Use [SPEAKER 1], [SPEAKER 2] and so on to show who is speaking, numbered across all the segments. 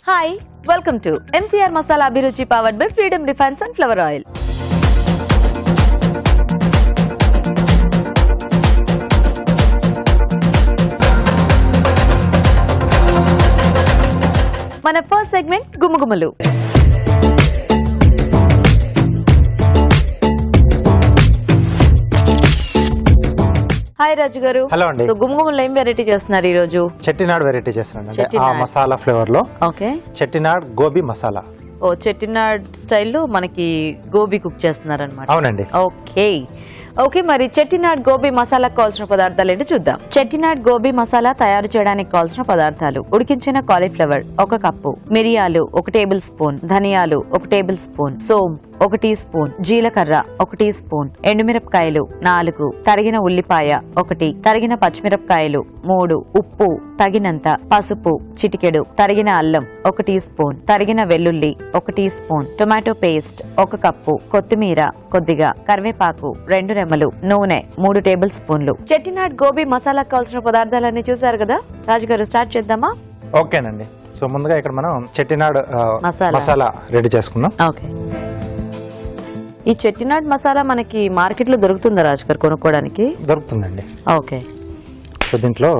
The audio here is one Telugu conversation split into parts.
[SPEAKER 1] Hi, welcome to MTR Masala Abhiruchi powered by Freedom Refined Sunflower Oil. మన ఫస్ట్ సెగ్మెంట్ గుమగుమలు. హాయ్ రాజు గారు.
[SPEAKER 2] హలో అండి.
[SPEAKER 1] సో గుమగుమలు ఏం వెరైటీ చేస్తున్నారు ఈ రోజు?
[SPEAKER 2] చెట్టినాడ్ వెరైటీ చేస్తున్నాను. ఆ మసాలా ఫ్లేవర్ లో
[SPEAKER 1] ఓకే
[SPEAKER 2] చెట్టినాడ్ గోబీ మసాలా.
[SPEAKER 1] ఓ చెట్టినాడ్ స్టైల్లో మనకి గోబీ కుక్ చేస్తున్నారు అన్నమాట.
[SPEAKER 2] అవునండి.
[SPEAKER 1] ఓకే ఓకే మరి చెట్టినాడ్ గోబీ మసాలా కావాల్సిన పదార్థాలు ఏంటో చూద్దాం. చెట్టినాడ్ గోబీ మసాలా తయారు చేయడానికి కావాల్సిన పదార్థాలు: ఉడికించిన కాలీఫ్లవర్ 1 కప్పు, మిరియాలు 1 టేబుల్ స్పూన్, ధనియాలు 1 టేబుల్ స్పూన్, సోంపు 1 టీ స్పూన్, జీలకర్ర 1 టీ స్పూన్, ఎండుమిరపకాయలు 4, తరిగిన ఉల్లిపాయ 1, తరిగిన పచ్చిమిరపకాయలు 3, ఉప్పు తగినంత, పసుపు చిటికెడు, తరిగిన అల్లం 1 టీ స్పూన్, తరిగిన వెల్లుల్లి 1 teaspoon, tomato paste 1 cup, కొత్తిమీర కొద్దిగా, కరివేపాకు 2 రెమ్మలు, నూనె 3 టేబుల్ స్పూన్లు. చెట్టినాడ్ గోబీ మసాలా కావాల్సిన పదార్థాలన్నీ చూసారు కదా రాజుగారు, స్టార్ట్ చేద్దామా?
[SPEAKER 2] ఓకేనండి. సో ముందుగా ఇక్కడ మనం చెట్టినాడ్ మసాలా రెడీ చేసుకుందాం.
[SPEAKER 1] ఓకే. ఈ చెట్టినాడ్ మసాలా మనకి మార్కెట్ లో దొరుకుతుందా రాజుగారు కొనుక్కోవడానికి?
[SPEAKER 2] దొరుకుతుందండి.
[SPEAKER 1] ఓకే.
[SPEAKER 2] సో దీంట్లో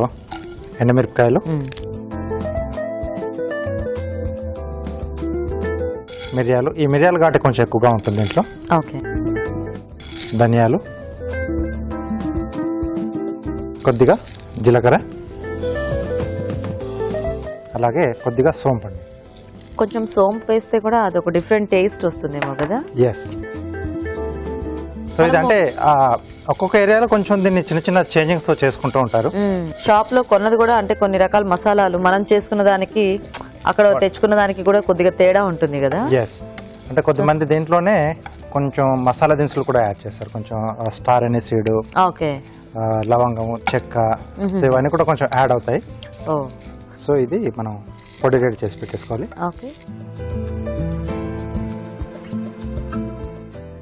[SPEAKER 2] ఎండుమిరపకాయలు, మిరియాలు, ఈ మిరియాలు ఘాటు కొంచెం ఎక్కువగా ఉంటుంది దీంట్లో.
[SPEAKER 1] ఓకే.
[SPEAKER 2] ధనియాలు, కొద్దిగా జీలకర్ర, అలాగే కొద్దిగా సోంపు అండి.
[SPEAKER 1] కొంచెం సోంపు వేస్తే కూడా అదొక డిఫరెంట్ టేస్ట్ వస్తుందేమో కదా.
[SPEAKER 2] ఎస్. సో ఇదంటే ఒక్కొక్క ఏరియాలో కొంచెం దీన్ని చిన్న చిన్న చేంజింగ్స్ తో చేసుకుంటూ ఉంటారు.
[SPEAKER 1] షాప్ లో కొన్నది కూడా అంటే కొన్ని రకాల మసాలాలు మనం చేసుకున్న దానికి అక్కడ తెచ్చుకున్న దానికి కూడా కొద్దిగా తేడా ఉంటుంది కదా.
[SPEAKER 2] ఎస్. అంటే కొద్దిమంది దీంట్లోనే కొంచెం మసాలా దినుసులు కూడా యాడ్ చేస్తారు. కొంచెం స్టార్ అనే సీడ్,
[SPEAKER 1] ఓకే,
[SPEAKER 2] లవంగము, చెక్క, సో ఇవన్నీ కూడా కొంచెం యాడ్ అవుతాయి. సో ఇది మనం పొడి రెడీ చేసి పెట్టేసుకోవాలి.
[SPEAKER 1] ఓకే.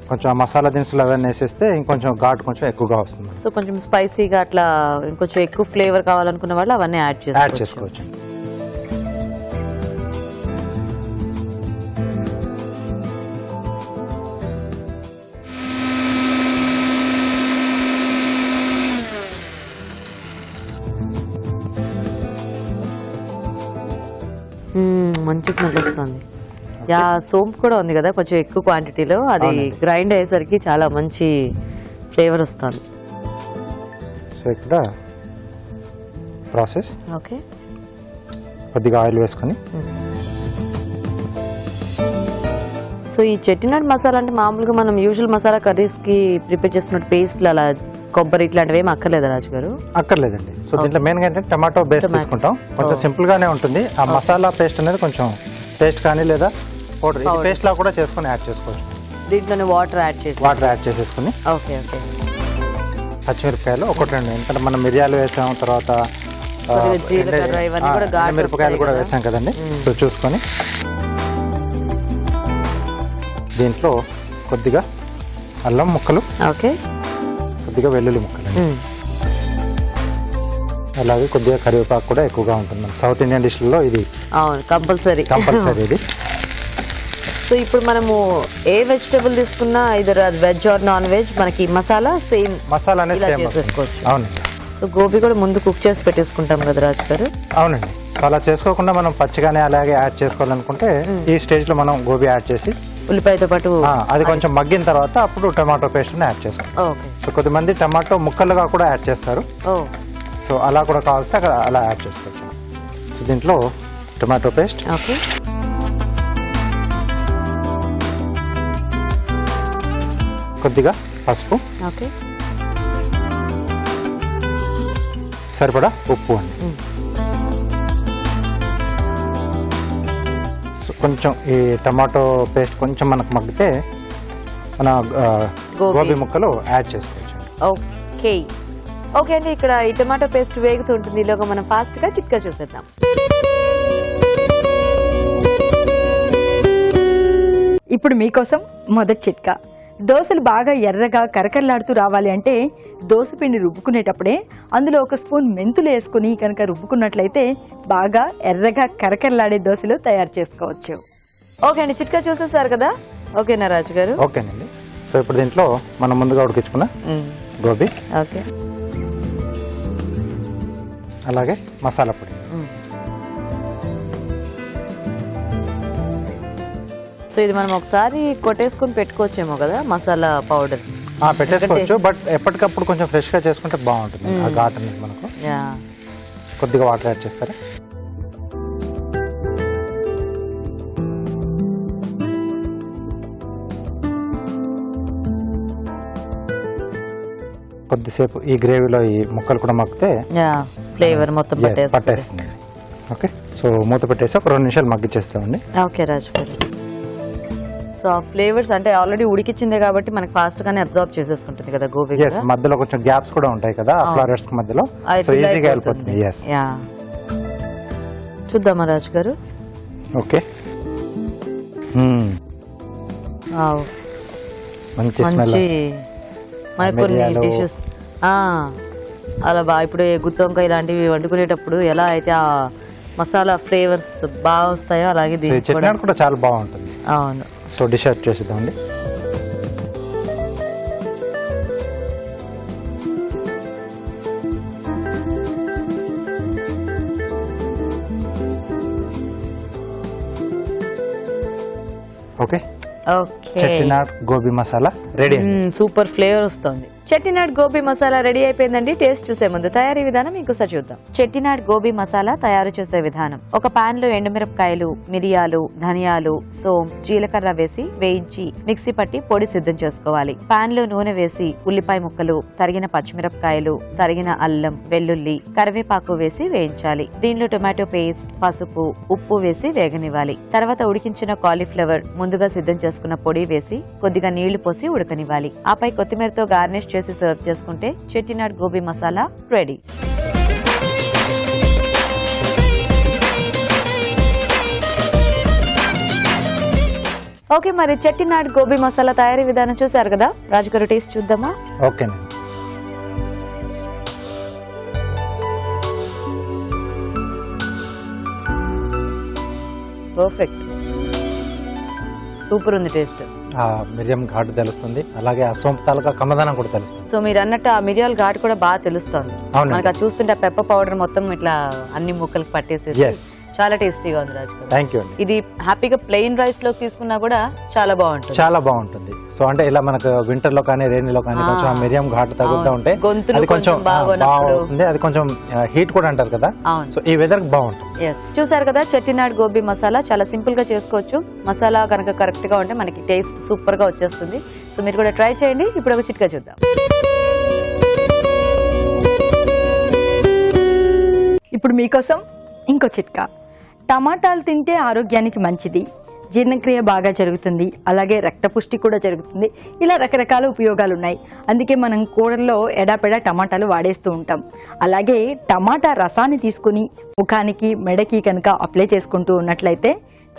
[SPEAKER 2] కొంచెం మసాలా దినుసులు అవన్నీ వేసేస్తే ఇంకొంచెం ఘాటు కొంచెం ఎక్కువగా వస్తుంది.
[SPEAKER 1] సో కొంచెం స్పైసీగా అట్లా ఇంకొంచెం ఎక్కువ ఫ్లేవర్ కావాలనుకున్న వాళ్ళు అవన్నీ యాడ్ చేసుకోవచ్చు. మంచి స్మెల్ వస్తుంది. యా, సోంపు కూడా ఉంది కదా కొంచెం ఎక్కువ క్వాంటిటీలో, అది గ్రైండ్ అయ్యేసరికి చాలా మంచి ఫ్లేవర్ వస్తుంది.
[SPEAKER 2] సో ఇక్కడ ప్రాసెస్.
[SPEAKER 1] ఓకే.
[SPEAKER 2] కొద్దిగా ఆయిల్ వేసుకొని.
[SPEAKER 1] సో ఈ చెట్టినాడ్ మసాలా అంటే మామూలుగా మనం యూజువల్ మసాలా కర్రీస్ కి ప్రిపేర్ చేస్తున్నట్టు పేస్ట్లు అలా కొబ్బరి ఇట్లాంటివి ఏమి అక్కర్లేదా రాజు గారు?
[SPEAKER 2] అక్కర్లేదండి. సో దీంట్లో మెయిన్ గా ఏంటంటే టమాటో బేస్ తీసుకుంటాం. కొంచెం సింపుల్ గానే ఉంటుంది. ఆ మసాలా పేస్ట్ అనేది కొంచెం పేస్ట్ కానీ లేదా పౌడర్ పేస్ట్ లా కూడా చేసుకుని యాడ్ చేసుకోవచ్చు.
[SPEAKER 1] దీంట్లోనే వాటర్ యాడ్
[SPEAKER 2] చేసేసుకుని.
[SPEAKER 1] Okay okay.
[SPEAKER 2] పచ్చిమిరపకాయలు 1-2, ఎందుకంటే మనం మిరియాలు వేసాం, తర్వాత మిరపకాయలు కూడా వేసాం కదండి. సో చూసుకొని దీంట్లో కొద్దిగా అల్లం ముక్కలు,
[SPEAKER 1] ఓకే,
[SPEAKER 2] కొద్దిగా వెల్లుల్లి ముక్కలు, అలాగే కొద్దిగా కరివేపాకు కూడా ఎక్కువగా ఉంటుంది. సౌత్ ఇండియన్ డిష్లలో ఇది
[SPEAKER 1] కంపల్సరీ ఇది. సో ఇప్పుడు మనము ఏ వెజిటబుల్ తీసుకున్నా either veg or non veg మనకి మసాలా సేమ్ చేసుకోవచ్చు.
[SPEAKER 2] అవునండి.
[SPEAKER 1] సో గోబీ కూడా ముందు కుక్ చేసి పెట్టేసుకుంటాం కదా రాజు గారు?
[SPEAKER 2] అవునండి. సో అలా చేసుకోకుండా మనం పచ్చిగానే అలాగే యాడ్ చేసుకోవాలనుకుంటే ఈ స్టేజ్ లో మనం గోబీ యాడ్ చేసి
[SPEAKER 1] ఉల్లిపాయతో పాటు
[SPEAKER 2] అది కొంచెం మగ్గిన తర్వాత అప్పుడు టమాటో పేస్ట్ యాడ్ చేసుకోవాలి. సో కొద్దిమంది టమాటో ముక్కలుగా కూడా యాడ్ చేస్తారు. సో అలా కూడా కావాల్సి అక్కడ అలా యాడ్ చేసుకోవచ్చు. సో దీంట్లో టమాటో పేస్ట్,
[SPEAKER 1] ఓకే,
[SPEAKER 2] కొద్దిగా పసుపు,
[SPEAKER 1] ఓకే,
[SPEAKER 2] సరిపడా ఉప్పు అండి. సో కొంచెం ఈ టమాటో పేస్ట్ కొంచెం మనకు మగ్గితే మన గోబీ ముక్కలు యాడ్ చేసుకోవచ్చు.
[SPEAKER 1] ఓకే ఓకే అండి. ఇక్కడ ఈ టమాటో పేస్ట్ వేగుతుంటుంది, ఈలోగా మనం ఫాస్ట్ గా చిట్కా చూసేద్దాం.
[SPEAKER 3] ఇప్పుడు మీకోసం మొదటి చిట్కా. దోశలు బాగా ఎర్రగా కరకరలాడుతూ రావాలి అంటే దోశపిండి రుబ్బుకునేటప్పుడే అందులో ఒక స్పూన్ మెంతులు వేసుకుని కనుక రుబ్బుకున్నట్లయితే బాగా ఎర్రగా కరకరలాడే దోశలు తయారు చేసుకోవచ్చు.
[SPEAKER 1] ఓకే అండి, చిట్కా చూసేసారు కదా. ఓకేనా రాజు గారు?
[SPEAKER 2] ఓకేనండి. సో ఇప్పుడు దీంట్లో మనం ముందుగా ఉడికించుకున్న గోబీ,
[SPEAKER 1] ఓకే,
[SPEAKER 2] అలాగే మసాలా పొడి.
[SPEAKER 1] సో ఇది మనం ఒకసారి కొట్టేసుకుని పెట్టుకోవచ్చేమో కదా మసాలా పౌడర్.
[SPEAKER 2] పెట్టేసుకోవచ్చు, బట్ ఎప్పటికప్పుడు కొంచెం ఫ్రెష్ గా చేసుకుంటే బాగుంటుంది. ఆ ఘాట్ అనేది మనకు. కొద్దిగా వాటర్ యాడ్ చేస్తారా? కొద్దిసేపు ఈ గ్రేవీలో ఈ ముక్కలు కూడా మగ్గితే
[SPEAKER 1] ఫ్లేవర్ మొత్తం
[SPEAKER 2] పట్టేస్తుంది. ఓకే, సో మూత పెట్టేసి ఒక 2 నిమిషాలు మగ్గిచ్చేస్తామండి.
[SPEAKER 1] ఓకే రాజు గారు. సో ఆ ఫ్లేవర్స్ అంటే ఆల్రెడీ ఉడికిచ్చిందే కాబట్టి మనకి ఫాస్ట్ గానే అబ్జార్బ్ చేసేస్తుంటుంది కదా గోబీ.
[SPEAKER 2] మధ్యలో కొంచెం గ్యాప్స్ కూడా ఉంటాయి కదా ఫ్లవర్స్ మధ్యలో, సో ఈజీగా వెళ్ళిపోతుంది.
[SPEAKER 1] చూద్దామా రాజు గారు?
[SPEAKER 2] ఓకే, మంచి స్మెల్.
[SPEAKER 1] మనకు కొన్ని డిషెస్ అలా బాగా ఇప్పుడు గుత్తి వంకాయ ఇలాంటివి వండుకునేటప్పుడు ఎలా అయితే ఆ మసాలా ఫ్లేవర్స్ బాగా వస్తాయో అలాగే
[SPEAKER 2] చట్నీ కూడా చాలా బాగుంటుంది.
[SPEAKER 1] అవును.
[SPEAKER 2] సో డిష్ అవుట్ చేసేద్దామండి. Okay, Chettinad gobi masala ready.
[SPEAKER 1] Super flavour వస్తుంది. చెట్టినాడ్ గోబీ మసాలా రెడీ అయిపోయిందండి. టేస్ట్ చూసే ముందు తయారీ విధానం ఇంకోసారి చూద్దాం. చెట్టినాడ్ గోబీ మసాలా తయారు చేసే విధానం: ఒక పాన్ లో ఎండుమిరపకాయలు, మిరియాలు, ధనియాలు, సోం, జీలకర్ర వేసి వేయించి మిక్సీ పట్టి పొడి సిద్ధం చేసుకోవాలి. పాన్ లో నూనె వేసి ఉల్లిపాయ ముక్కలు, తరిగిన పచ్చిమిరపకాయలు, తరిగిన అల్లం, వెల్లుల్లి, కరివేపాకు వేసి వేయించాలి. దీనిలో టొమాటో పేస్ట్, పసుపు, ఉప్పు వేసి వేగనివ్వాలి. తర్వాత ఉడికించిన కాలీఫ్లవర్, ముందుగా సిద్ధం చేసుకున్న పొడి వేసి కొద్దిగా నీళ్లు పోసి ఉడకనివ్వాలి. ఆపై కొత్తిమీరతో గార్నిష్ చేసి సర్వ్ చేసుకుంటే చెట్టినాడ్ గోబీ మసాలా రెడీ. ఓకే, మరి చెట్టినాడ్ గోబీ మసాలా తయారీ విధానం చూసారు కదా. రాజు గారు టేస్ట్ చూద్దామా?
[SPEAKER 2] ఓకేనండి.
[SPEAKER 1] పర్ఫెక్ట్, సూపర్ ఉంది టేస్ట్.
[SPEAKER 2] మిరియం ఘాటు తెలుస్తుంది, అలాగే ఆ సోంపు తాలూకా కమ్మదనం కూడా తెలుస్తుంది.
[SPEAKER 1] సో మీరు అన్నట్టు ఆ మిరియాల ఘాటు కూడా బాగా తెలుస్తుంది మనకు. చూస్తుంటే పెప్పర్ పౌడర్ మొత్తం ఇట్లా అన్ని ముక్కలకు పట్టేసి చాలా టేస్టీగా ఉంది రాజు గారు.
[SPEAKER 2] థ్యాంక్ యూ అండి.
[SPEAKER 1] ఇది హ్యాపీగా ప్లెయిన్ రైస్ లో తీసుకున్నా కూడా చాలా బాగుంటుంది.
[SPEAKER 2] చాలా బాగుంటుంది. సో అంటే ఇలా మనకు వింటర్ లో కానీ రెయిన్ లో కానీ కొంచెం మిరియం ఘాటు తగులుతూ ఉంటే అది కొంచెం బాగుంటుంది. అది కొంచెం హీట్ కూడా అంటారు కదా, సో ఈ వెదర్ కి బాగుంటుంది.
[SPEAKER 1] చూసారు కదా, చెట్టినాడ్ గోబీ మసాలా చాలా సింపుల్ గా చేసుకోవచ్చు. మసాలా కనుక కరెక్ట్ గా ఉంటే మనకి టేస్ట్ సూపర్ గా వచ్చేస్తుంది. సో మీరు కూడా ట్రై చేయండి. ఇప్పుడు ఒక చిట్కా చూద్దాం.
[SPEAKER 3] ఇప్పుడు మీకోసం ఇంకో చిట్కా. టమాటాలు తింటే ఆరోగ్యానికి మంచిది, జీర్ణక్రియ బాగా జరుగుతుంది, అలాగే రక్తపుష్టి కూడా జరుగుతుంది. ఇలా రకరకాల ఉపయోగాలు ఉన్నాయి. అందుకే మనం కూరల్లో ఎడాపెడా టమాటాలు వాడేస్తూ ఉంటాం. అలాగే టమాటా రసాన్ని తీసుకుని ముఖానికి, మెడకి కనుక అప్లై చేసుకుంటూ ఉన్నట్లయితే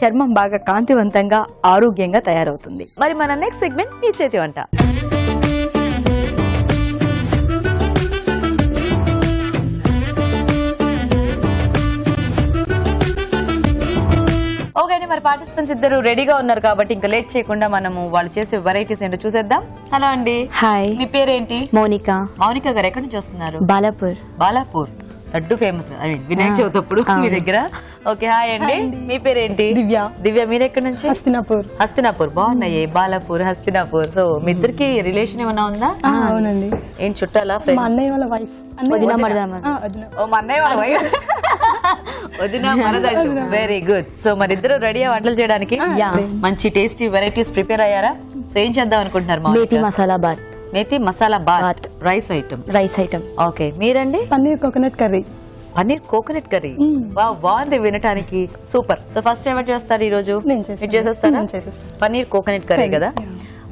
[SPEAKER 3] చర్మం బాగా కాంతివంతంగా, ఆరోగ్యంగా తయారవుతుంది.
[SPEAKER 1] మరి మన నెక్స్ట్ సెగ్మెంట్ మీ చేతి వంట. ఓకే అండి, మరి పార్టిసిపెంట్స్ ఇద్దరు రెడీగా ఉన్నారు కాబట్టి ఇంకా లేట్ చేయకుండా మనము వాళ్ళు చేసే వెరైటీస్ ఏంటో చూసేద్దాం. హలో అండి.
[SPEAKER 4] హాయ్,
[SPEAKER 1] మీ పేరేంటి?
[SPEAKER 4] మౌనిక.
[SPEAKER 1] మౌనిక గారు ఎక్కడి నుంచి వస్తున్నారు?
[SPEAKER 4] బాలాపూర్.
[SPEAKER 1] బాలాపూర్ లడ్డు ఫేమస్ వినాయక చవితి అప్పుడు మీ దగ్గర. ఓకే, హాయ్ అండి. మీ పేరేంటి?
[SPEAKER 3] దివ్య.
[SPEAKER 1] దివ్య, మీరు ఎక్కడి నుంచి?
[SPEAKER 3] హస్తినాపూర్.
[SPEAKER 1] హస్తినాపూర్, బాగున్నాయి. బాలాపూర్, హస్తినాపూర్. సో మీ ఇద్దరికి రిలేషన్ ఏమన్నా ఉందా?
[SPEAKER 3] అవునండి.
[SPEAKER 1] ఏం చుట్టాలా?
[SPEAKER 3] మా అన్నయ్య వాళ్ళ వైఫ్.
[SPEAKER 1] వదిన మరదలు. Very good. సో మరి ఇద్దరు రెడీయా వంటలు చేయడానికి? మంచి టేస్టీ వెరైటీస్ ప్రిపేర్ అయ్యారా? సో ఏం చేద్దాం అనుకుంటున్నారు?
[SPEAKER 4] Methi masala bath.
[SPEAKER 1] Methi masala bath rice item.
[SPEAKER 4] Rice item.
[SPEAKER 1] Okay, మీరండి?
[SPEAKER 3] Paneer coconut curry.
[SPEAKER 1] Paneer coconut curry. బాగుంది వినటానికి, సూపర్. సో ఫస్ట్ ఎవరు చేస్తారు ఈ రోజు? మీరు చేసేస్తారా? పన్నీర్ కోకోనట్ కర్రీ కదా.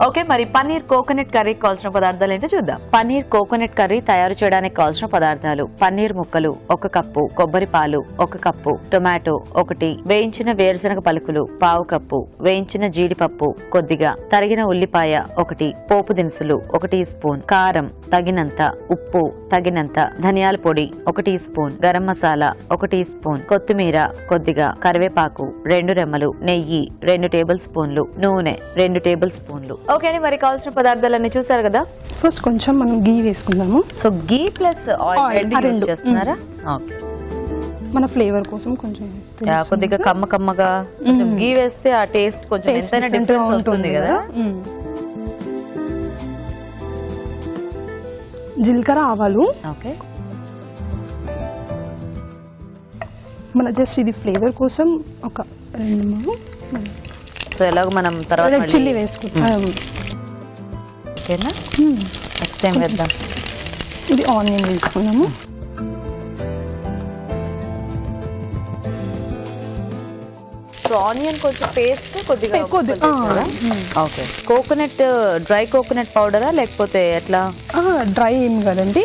[SPEAKER 1] ఓకే, మరి పన్నీర్ కోకోనట్ కర్రీ కావాల్సిన పదార్థాలు ఏంటో చూద్దాం. పన్నీర్ కోకోనట్ కర్రీ తయారు చేయడానికి కావాల్సిన పదార్థాలు: పన్నీర్ ముక్కలు 1 కప్పు, కొబ్బరి పాలు 1 కప్పు, టొమాటో 1, వేయించిన వేరుశనగ పలుకులు 1/2 కప్పు, వేయించిన జీడిపప్పు కొద్దిగా, తరిగిన ఉల్లిపాయ 1, పోపు దినుసులు 1 టీ స్పూన్, కారం తగినంత, ఉప్పు తగినంత, ధనియాల పొడి 1 teaspoon, garam masala 1 teaspoon, కొత్తిమీర కొద్దిగా, కరివేపాకు 2 రెమ్మలు, నెయ్యి 2 టేబుల్ స్పూన్లు, నూనె 2 టేబుల్ స్పూన్లు. ఓకే అండి, మరి కావాల్సిన పదార్థాలన్నీ చూసారు కదా.
[SPEAKER 4] ఫస్ట్ కొంచెం మనం గీ వేసుకుందాము.
[SPEAKER 1] సో గీ ప్లస్ ఆయిల్ రెండు చేస్తున్నారా? ఓకే,
[SPEAKER 4] మన ఫ్లేవర్ కోసం కొంచెం
[SPEAKER 1] కొద్దిగా కమ్మగా గీ వేస్తే ఆ టేస్ట్ కొంచెం ఎంతైనా డిఫరెన్స్ వస్తుంది కదా.
[SPEAKER 4] జీలకర్ర ఆవాలు.
[SPEAKER 1] ఓకే,
[SPEAKER 4] మన జస్ట్ ఇది ఫ్లేవర్ కోసం ఒక 2-3.
[SPEAKER 1] సో ఎలాగో మనం తర్వాత
[SPEAKER 4] రెడ్ చిల్లీ వేసుకుంటాం.
[SPEAKER 1] ఓకేనా, నెక్స్ట్ టైం వేద్దాం.
[SPEAKER 4] ఇది ఆనియన్ వేసుకున్నాము.
[SPEAKER 1] సో ఆనియన్ కొంచెం పేస్ట్ కొద్దిగా. ఓకే, కోకోనట్ డ్రై కోకోనట్ పౌడరా లేకపోతే ఎట్లా?
[SPEAKER 4] డ్రై ఏం కదండి,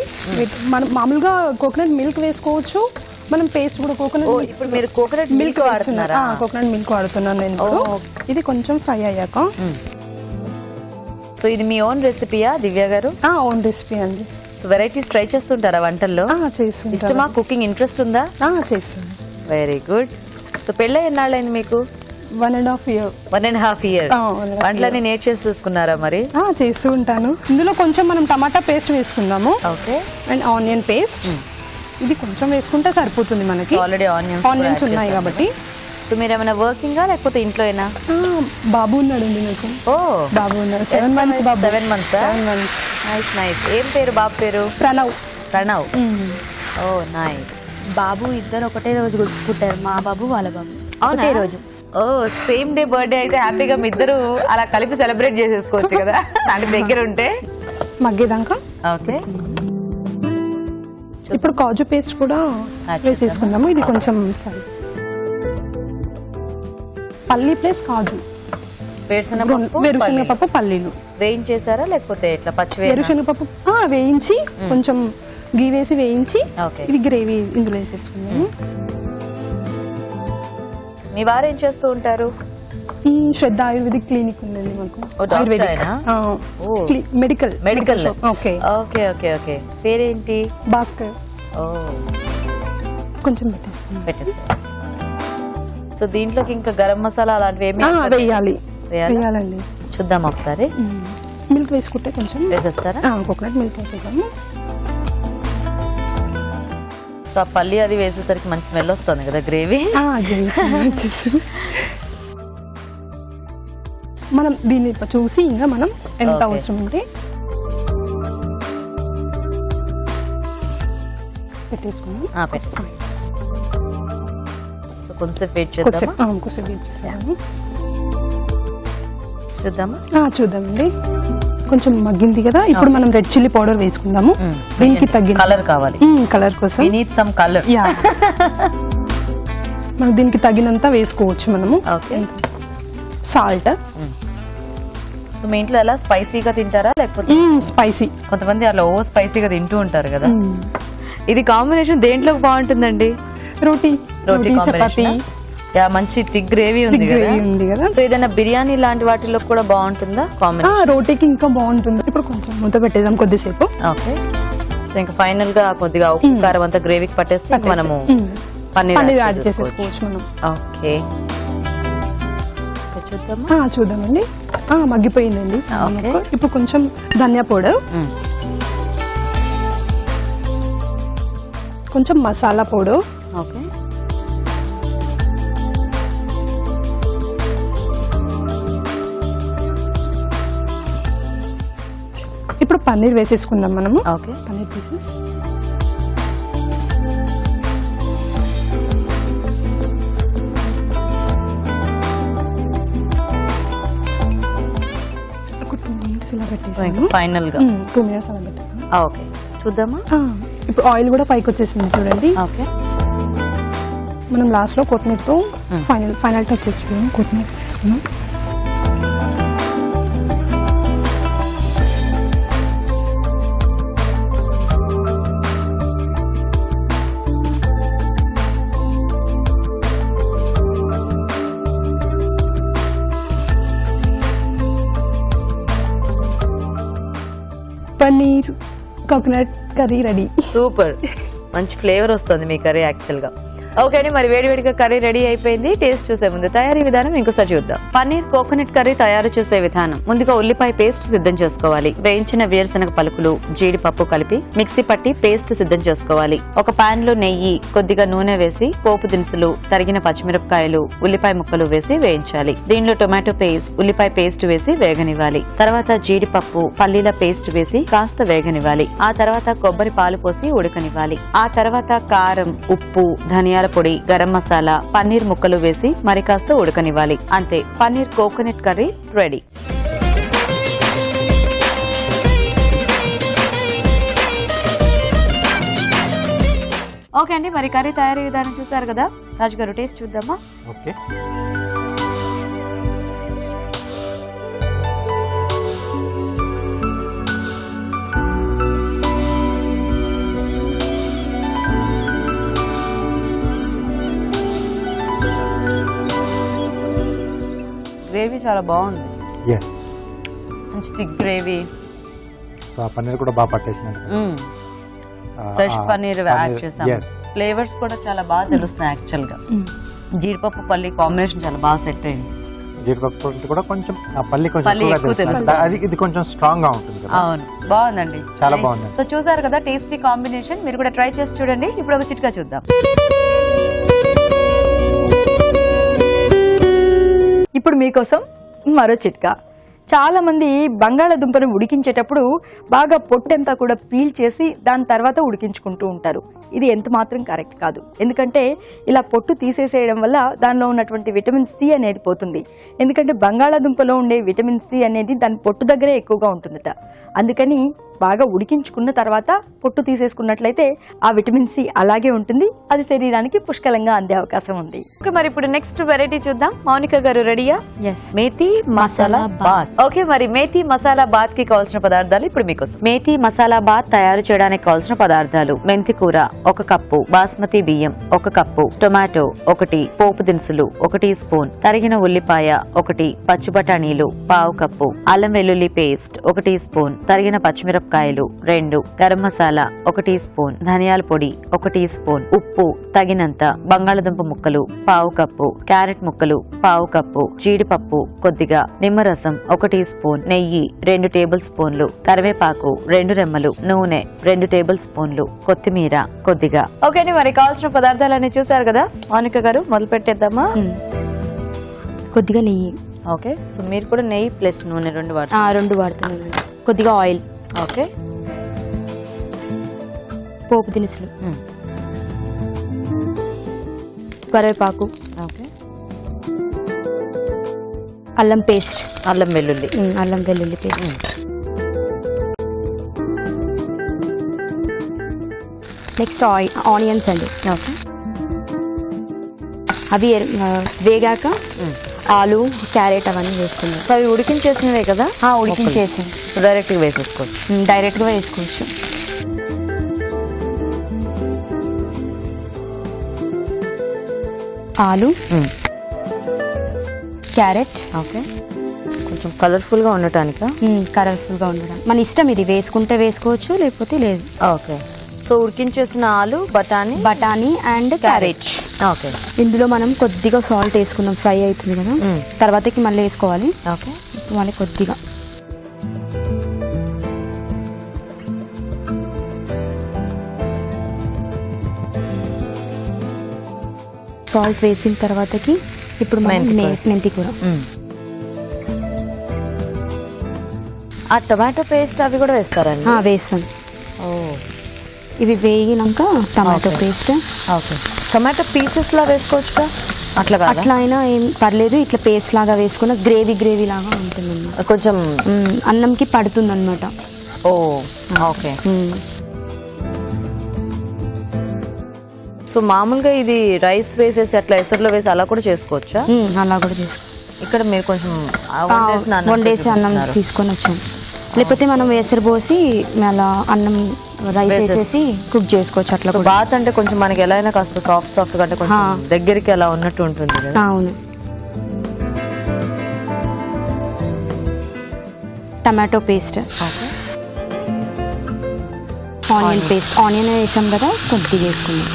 [SPEAKER 4] మనం మామూలుగా కోకోనట్ మిల్క్ వేసుకోవచ్చు. మనం పేస్ట్ కూడా కోకోనట్.
[SPEAKER 1] ఇప్పుడు మీరు కోకోనట్ మిల్క్ వాడుతున్నారా?
[SPEAKER 4] కోకోనట్ మిల్క్ వాడుతున్నాను నేను. ఇది కొంచెం ఫ్రై అయ్యాక.
[SPEAKER 1] సో ఇది మీ ఓన్ రెసిపీయా దివ్య గారు?
[SPEAKER 4] ఓన్ రెసిపీ అండి.
[SPEAKER 1] సో వెరైటీస్ ట్రై చేస్తుంటారా వంటల్లో?
[SPEAKER 4] చేస్తుంటాను.
[SPEAKER 1] ఇష్టమా? కుకింగ్ ఇంట్రెస్ట్ ఉందా?
[SPEAKER 4] చేస్తాను.
[SPEAKER 1] Very good. సో పెళ్ళి ఎన్నాళ్ళైంది మీకు?
[SPEAKER 4] 1.5 year.
[SPEAKER 1] 1.5 year. వంటలన్నీ నేర్చేసి చూసుకున్నారా మరి?
[SPEAKER 4] చేస్తూ ఉంటాను. ఇందులో కొంచెం మనం టమాటా పేస్ట్ వేసుకుందాము.
[SPEAKER 1] Okay,
[SPEAKER 4] and onion paste. ఇది కొంచెం వేసుకుంటే సరిపోతుంది మనకి.
[SPEAKER 1] ఆల్రెడీ
[SPEAKER 4] ఆనియన్స్ ఉన్నాయి కాబట్టి.
[SPEAKER 1] సో మీరు ఏమైనా వర్కింగా లేకపోతే ఇంట్లోనా?
[SPEAKER 4] బాబు ఉన్నాడండి నాకు. బాబు ఉన్నాడు. 7 months బాబు.
[SPEAKER 1] 7 months. Nice nice. ఏం పేరు బాబు పేరు?
[SPEAKER 4] ప్రణవ్.
[SPEAKER 1] ఓ నైస్.
[SPEAKER 5] బాబు ఇద్దరు ఒకటే రోజు పుట్టారు, మా బాబు వాళ్ళ బాబు ఒకటే రోజు.
[SPEAKER 1] ఓ సేమ్ డే బర్త్డే అయితే హ్యాపీగా మీ ఇద్దరు అలా కలిపి సెలబ్రేట్ చేసేసుకోవచ్చు కదా నాకు దగ్గర ఉంటే.
[SPEAKER 4] మగ్గేదాకా.
[SPEAKER 1] ఓకే,
[SPEAKER 4] ఇప్పుడు కాజు పేస్ట్ కూడా వేసేసుకుందాము. ఇది కొంచెం పల్లి ప్లస్ కాజు, వేరుశనగపప్పు, పల్లీలు
[SPEAKER 1] వేయించేసారా లేకపోతే ఎట్లా పచ్చి?
[SPEAKER 4] వేరుశనగపప్పు వేయించి కొంచెం గీ వేసి వేయించి ఇది గ్రేవీ ఇందులో వేసేసుకున్నాము.
[SPEAKER 1] మీ వారు ఏం చేస్తూ ఉంటారు?
[SPEAKER 4] శ్రద్ధ ఆయుర్వేదిక్ క్లినిక్ ఉందండి మాకు. Medical. Okay
[SPEAKER 1] okay okay okay. పేరేంటి?
[SPEAKER 4] భాస్కర్. కొంచెం
[SPEAKER 1] పెట్టేస్తారు. సో దీంట్లోకి ఇంకా గరం మసాలా అలాంటివి ఏమి
[SPEAKER 4] వేయాలండి?
[SPEAKER 1] చూద్దాం ఒకసారి.
[SPEAKER 4] మిల్క్ వేసుకుంటే కొంచెం
[SPEAKER 1] వేసేస్తారా?
[SPEAKER 4] కోకోనట్ మిల్క్ వేసేద్దాము.
[SPEAKER 1] సో ఆ పల్లి అది వేసేసరికి మంచి స్మెల్ వస్తుంది కదా గ్రేవీ.
[SPEAKER 4] మనం దీన్ని చూసి ఇంకా మనం ఎంత అవసరం ఉంటే పెట్టేసుకున్నాం.
[SPEAKER 1] పెట్టేసి సో కొంచెం వెయిట్ చేద్దాం.
[SPEAKER 4] చూద్దామండి. కొంచెం మగ్గింది కదా, ఇప్పుడు మనం రెడ్ చిల్లీ పౌడర్ వేసుకుందాము. దీనికి తగ్గిన
[SPEAKER 1] కలర్ కావాలి,
[SPEAKER 4] కలర్ కోసం.
[SPEAKER 1] కలర్.
[SPEAKER 4] మనకు దీనికి తగినంత వేసుకోవచ్చు మనము. సాల్ట్.
[SPEAKER 1] మీ ఇంట్లో ఎలా స్పైసీగా తింటారా లేకపోతే?
[SPEAKER 4] స్పైసీ.
[SPEAKER 1] కొంతమంది అలా ఓ స్పైసీగా తింటూ ఉంటారు కదా. ఇది కాంబినేషన్ దేంట్లోకి బాగుంటుందండి?
[SPEAKER 4] రోటీ,
[SPEAKER 1] చపాతీ. మంచి థిక్ గ్రేవీ ఉంది కదా. సో ఏదైనా బిర్యానీ లాంటి వాటిలో కూడా బాగుంటుందా కాంబినేషన్?
[SPEAKER 4] రోటీకి ఇంకా బాగుంటుంది. ఇప్పుడు కొంచెం మూత పెట్టేద్దాం కొద్దిసేపు.
[SPEAKER 1] ఓకే, సో ఇంకా ఫైనల్ గా కొద్దిగా ఉప్పు కారం అంతా గ్రేవీకి పట్టేస్తే మనము పన్నీర్ యాడ్
[SPEAKER 4] చేసేసుకోవచ్చు మనం.
[SPEAKER 1] ఓకే,
[SPEAKER 4] చూద్దామండి. మగ్గిపోయిందండి. ఇప్పుడు కొంచెం ధనియా పౌడర్, కొంచెం మసాలా పౌడర్.
[SPEAKER 1] ఓకే,
[SPEAKER 4] ఇప్పుడు పన్నీర్ వేసేసుకుందాం మనము.
[SPEAKER 1] Okay,
[SPEAKER 4] paneer pieces. ఒక 2 minutes ఇలా పెట్టేసాము.
[SPEAKER 1] ఫైనల్ గా
[SPEAKER 4] 2 minutes అలా పెట్టాము.
[SPEAKER 1] ఓకే, చూద్దామా.
[SPEAKER 4] ఇప్పుడు ఆయిల్ కూడా పైకి వచ్చేసింది చూడండి.
[SPEAKER 1] ఓకే,
[SPEAKER 4] మనం లాస్ట్ లో కొత్తిమీర తో ఫైనల్ టచ్ చేసుకున్నాం. కొత్తిమీర చేసుకున్నాం. Paneer coconut curry ready.
[SPEAKER 1] Super, మంచి ఫ్లేవర్ వస్తుంది మీ కర్రీ యాక్చువల్ గా. ఓకే అండి, మరి వేడివేడిగా కర్రీ రెడీ అయిపోయింది. టేస్ట్ చూసే ముందు తయారీ విధానం ఇంకోసారి చూద్దాం. పన్నీర్ కోకోనట్ కర్రీ తయారు చేసే విధానం. ముందుగా ఉల్లిపాయ పేస్ట్ సిద్ధం చేసుకోవాలి. వేయించిన వేరుశనగ పలుకులు, జీడిపప్పు కలిపి మిక్సీ పట్టి పేస్ట్ సిద్ధం చేసుకోవాలి. ఒక పాన్ లో నెయ్యి, కొద్దిగా నూనె వేసి పోపు దినుసులు, తరిగిన పచ్చిమిరపకాయలు, ఉల్లిపాయ ముక్కలు వేసి వేయించాలి. దీనిలో టొమాటో పేస్ట్, ఉల్లిపాయ పేస్ట్ వేసి వేగనివ్వాలి. తర్వాత జీడిపప్పు, పల్లీల పేస్ట్ వేసి కాస్త వేగనివ్వాలి. ఆ తర్వాత కొబ్బరి పాలు పోసి ఉడకనివ్వాలి. ఆ తర్వాత కారం, ఉప్పు, ధనియాల పొడి, గరం మసాలా, పన్నీర్ ముక్కలు వేసి మరి కాస్త ఉడకనివ్వాలి. అంతే, paneer coconut curry ready. Okay అండి, మరి కర్రీ తయారీ విధానం చూసారు కదా. రాజు గారు టేస్ట్ చూద్దామా?
[SPEAKER 2] ఓకే,
[SPEAKER 1] గ్రేవీ చాలా బాగుంది.
[SPEAKER 2] ఎస్,
[SPEAKER 1] మంచి థిక్ గ్రేవీ.
[SPEAKER 2] సో ఆ పన్నీర్ కూడా బాగా పట్టేసిందండి.
[SPEAKER 1] ఫ్రెష్ పన్నీర్ యాడ్ చేసాం.
[SPEAKER 2] yes.
[SPEAKER 1] ఫ్లేవర్స్ కూడా చాలా బాగా తెలుస్తున్నాయి యాక్చువల్ గా. జీడిపప్పు పల్లి కాంబినేషన్ చాలా బాగా సెట్ అయింది.
[SPEAKER 2] జీడిపప్పు కూడా కొంచెం ఆ పల్లి
[SPEAKER 1] పల్లి ఎక్కువ
[SPEAKER 2] కొంచెం
[SPEAKER 1] తెలుస్తుంది.
[SPEAKER 2] అది ఇది కొంచెం స్ట్రాంగ్ గా ఉంటుంది కదా.
[SPEAKER 1] అవును, బాగుందండి,
[SPEAKER 2] చాలా
[SPEAKER 1] Nice.
[SPEAKER 2] బాగుంది.
[SPEAKER 1] సో చూసారు కదా టేస్టీ కాంబినేషన్. మీరు కూడా ట్రై చేసి చూడండి. ఇప్పుడు ఒక చిట్కా చూద్దాం.
[SPEAKER 3] ఇప్పుడు మీకోసం మరో చిట్కా. చాలా మంది బంగాళాదుంపను ఉడికించేటప్పుడు బాగా పొట్టంతా కూడా పీల్ చేసి దాని తర్వాత ఉడికించుకుంటూ ఉంటారు. ఇది ఎంత మాత్రం కరెక్ట్ కాదు. ఎందుకంటే ఇలా పొట్టు తీసేసేయడం వల్ల దానిలో ఉన్నటువంటి విటమిన్ సి అనేది పోతుంది. ఎందుకంటే బంగాళాదుంపలో ఉండే విటమిన్ సి అనేది దాని పొట్టు దగ్గరే ఎక్కువగా ఉంటుందట. అందుకని బాగా ఉడికించుకున్న తర్వాత పొట్టు తీసేసుకున్నట్లయితే ఆ విటమిన్ సి అలాగే ఉంటుంది. అది శరీరానికి పుష్కలంగా అందే అవకాశం ఉంది.
[SPEAKER 1] ఓకే, మరి ఇప్పుడు నెక్స్ట్ వెరైటీ చూద్దాం. మౌనిక గారు రెడీయా?
[SPEAKER 5] ఎస్.
[SPEAKER 1] మేతి మసాలా బాత్. ఓకే, మరి మేతి మసాలా బాత్ కి కావాల్సిన పదార్థాలు ఇప్పుడు మీకోసం. మేతి మసాలా బాత్ తయారు చేయడానికి కావాల్సిన పదార్థాలు: మెంతి కూర 1 కప్పు, బాస్మతి బియ్యం 1 కప్పు, టొమాటో 1, పోపు దినుసులు 1 టీ స్పూన్, తరిగిన ఉల్లిపాయ 1, పచ్చి బఠానీలు 1/2 కప్పు, అల్లం వెల్లుల్లి పేస్ట్ 1 టీ స్పూన్, తరిగిన పచ్చిమిరపకాయలు 2, గరం మసాలా 1 టీ స్పూన్, ధనియాల పొడి 1 టీ స్పూన్, ఉప్పు తగినంత, బంగాళదుంప ముక్కలు 1/2 కప్పు, క్యారెట్ ముక్కలు 1/2 కప్పు, జీడిపప్పు కొద్దిగా, నిమ్మరసం 1 టీ స్పూన్, నెయ్యి 2 టేబుల్ స్పూన్లు, కరివేపాకు 2 రెమ్మలు, నూనె 2 టేబుల్ స్పూన్లు, కొత్తిమీర కొద్దిగా. ఓకే అండి, మరి కావాల్సిన పదార్థాలన్నీ చూసారు కదా. మౌనిక గారు మొదలు పెట్టేద్దామా?
[SPEAKER 5] కొద్దిగా నెయ్యి.
[SPEAKER 1] ఓకే, సో మీరు కూడా నెయ్యి ప్లస్ నూనె 2 వాడతారు.
[SPEAKER 5] 2 వాడుతున్నాను. కొద్దిగా ఆయిల్.
[SPEAKER 1] ఓకే,
[SPEAKER 5] పోపు దినుసులు, కరివేపాకు,
[SPEAKER 1] ఓకే,
[SPEAKER 5] అల్లం పేస్ట్,
[SPEAKER 1] అల్లం వెల్లుల్లి,
[SPEAKER 5] అల్లం వెల్లుల్లి పేస్ట్. నెక్స్ట్ ఆనియన్స్ అండి.
[SPEAKER 1] ఓకే,
[SPEAKER 5] అవి వేగాక ఆలు, క్యారెట్ అవన్నీ వేసుకుందాం.
[SPEAKER 1] సో అవి ఉడికించేసినవే కదా?
[SPEAKER 5] ఉడికించేసి
[SPEAKER 1] డైరెక్ట్ గా వేసేసుకోవచ్చు.
[SPEAKER 5] డైరెక్ట్గా వేసుకోవచ్చు. ఆలు, క్యారెట్.
[SPEAKER 1] ఓకే, కొంచెం కలర్ఫుల్ గా ఉండటానికా?
[SPEAKER 5] కలర్ఫుల్గా ఉండడం మన ఇష్టం. ఇది వేసుకుంటే వేసుకోవచ్చు, లేకపోతే లేదు.
[SPEAKER 1] ఓకే, సో ఉడికించేసిన ఆలు,
[SPEAKER 5] బఠానీ అండ్ క్యారెట్.
[SPEAKER 1] ఓకే,
[SPEAKER 5] ఇందులో మనం కొద్దిగా సాల్ట్ వేసుకున్నాం. ఫ్రై అవుతుంది కదా, తర్వాతకి మళ్ళీ వేసుకోవాలి.
[SPEAKER 1] ఓకే,
[SPEAKER 5] మళ్ళీ కొద్దిగా సాల్ట్ వేసిన తర్వాతకి ఇప్పుడు మెంతి కూర.
[SPEAKER 1] ఆ టొమాటో పేస్ట్ అవి కూడా వేస్తారండి?
[SPEAKER 5] వేస్తాం. ఇవి వేగినాక tomato paste.
[SPEAKER 1] Okay, tomato pieces లా వేసుకోవచ్చుగా?
[SPEAKER 5] అట్లా అయినా ఏం పర్లేదు. ఇట్లా పేస్ట్ లాగా వేసుకున్న గ్రేవీ లాగా ఉంటుంది అన్నమాట.
[SPEAKER 1] కొంచెం
[SPEAKER 5] అన్నంకి పడుతుంది అనమాట.
[SPEAKER 1] ఓకే, సో మామూలుగా ఇది రైస్ వేసేసి అట్లా ఎసరులో వేసి అలా కూడా చేసుకోవచ్చా?
[SPEAKER 5] అలా కూడా చేసుకో.
[SPEAKER 1] ఇక్కడ మీరు కొంచెం
[SPEAKER 5] వండేసి అన్నం తీసుకొని వచ్చాం. లేకపోతే మనం ఎసరు పోసి అలా అన్నం రైస్ వేసేసి కుక్ చేసుకోవచ్చు. అట్లా
[SPEAKER 1] బాత్ అంటే కొంచెం మనకి ఎలా అయినా కాస్త సాఫ్ట్ గా అంటే కొంచెం దగ్గరికి అలా ఉన్నట్టు ఉంటుంది కదా.
[SPEAKER 5] అవును. Tomato paste, onion paste, onion వేసాం కదా కొద్దిగా వేసుకున్నాం.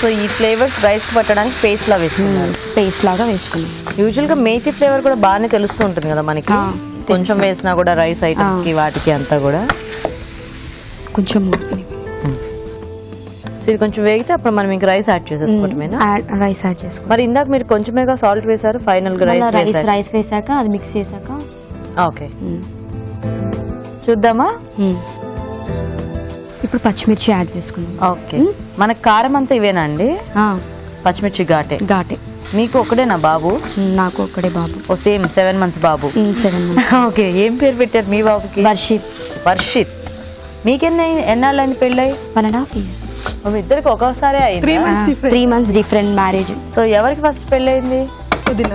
[SPEAKER 1] సో ఈ ఫ్లేవర్స్ రైస్ పట్టడానికి పేస్ట్ లా వేసుకున్నారు.
[SPEAKER 5] పేస్ట్ లాగా వేసుకున్నాం.
[SPEAKER 1] యూజువల్ గా మేతి ఫ్లేవర్ కూడా బాగానే తెలుస్తూ ఉంటుంది కదా మనకి, కొంచెం వేసినా కూడా రైస్ ఐటమ్స్ కి వాటికి అంతా కూడా
[SPEAKER 5] కొంచెం
[SPEAKER 1] సో ఇది కొంచెం వేగితే అప్పుడు మనం ఇంకా రైస్ యాడ్ చేసేసుకోవటమేనా?
[SPEAKER 5] రైస్ యాడ్ చేసుకోవాలి.
[SPEAKER 1] మరి ఇందాక మీరు కొంచెమేగా సాల్ట్ వేశారు, ఫైనల్ గా
[SPEAKER 5] రైస్ వేసాక అది మిక్స్ చేశాక
[SPEAKER 1] ఓకే చూద్దామా.
[SPEAKER 5] ఇప్పుడు పచ్చిమిర్చి యాడ్ చేసుకున్నాం.
[SPEAKER 1] ఓకే మనకు కారం అంతా ఇవేనా అండి? పచ్చిమిర్చి ఘాటే. మీకు ఒకడేనా బాబు?
[SPEAKER 5] నాకు ఒక్కడే బాబు.
[SPEAKER 1] ఓ సేమ్ 7 months బాబు.
[SPEAKER 5] 7 months.
[SPEAKER 1] ఓకే ఏం పేరు పెట్టారు మీ బాబుకి?
[SPEAKER 5] వర్షిత్.
[SPEAKER 1] ఎన్నాళ్ళైంది పెళ్ళై?
[SPEAKER 5] 1.5 years.
[SPEAKER 1] ఇద్దరికి ఒక్కొక్కసారి అయింది.
[SPEAKER 5] 3 months డిఫరెంట్ మ్యారేజ్.
[SPEAKER 1] సో ఎవరికి ఫస్ట్ పెళ్ళయింది? వదిన.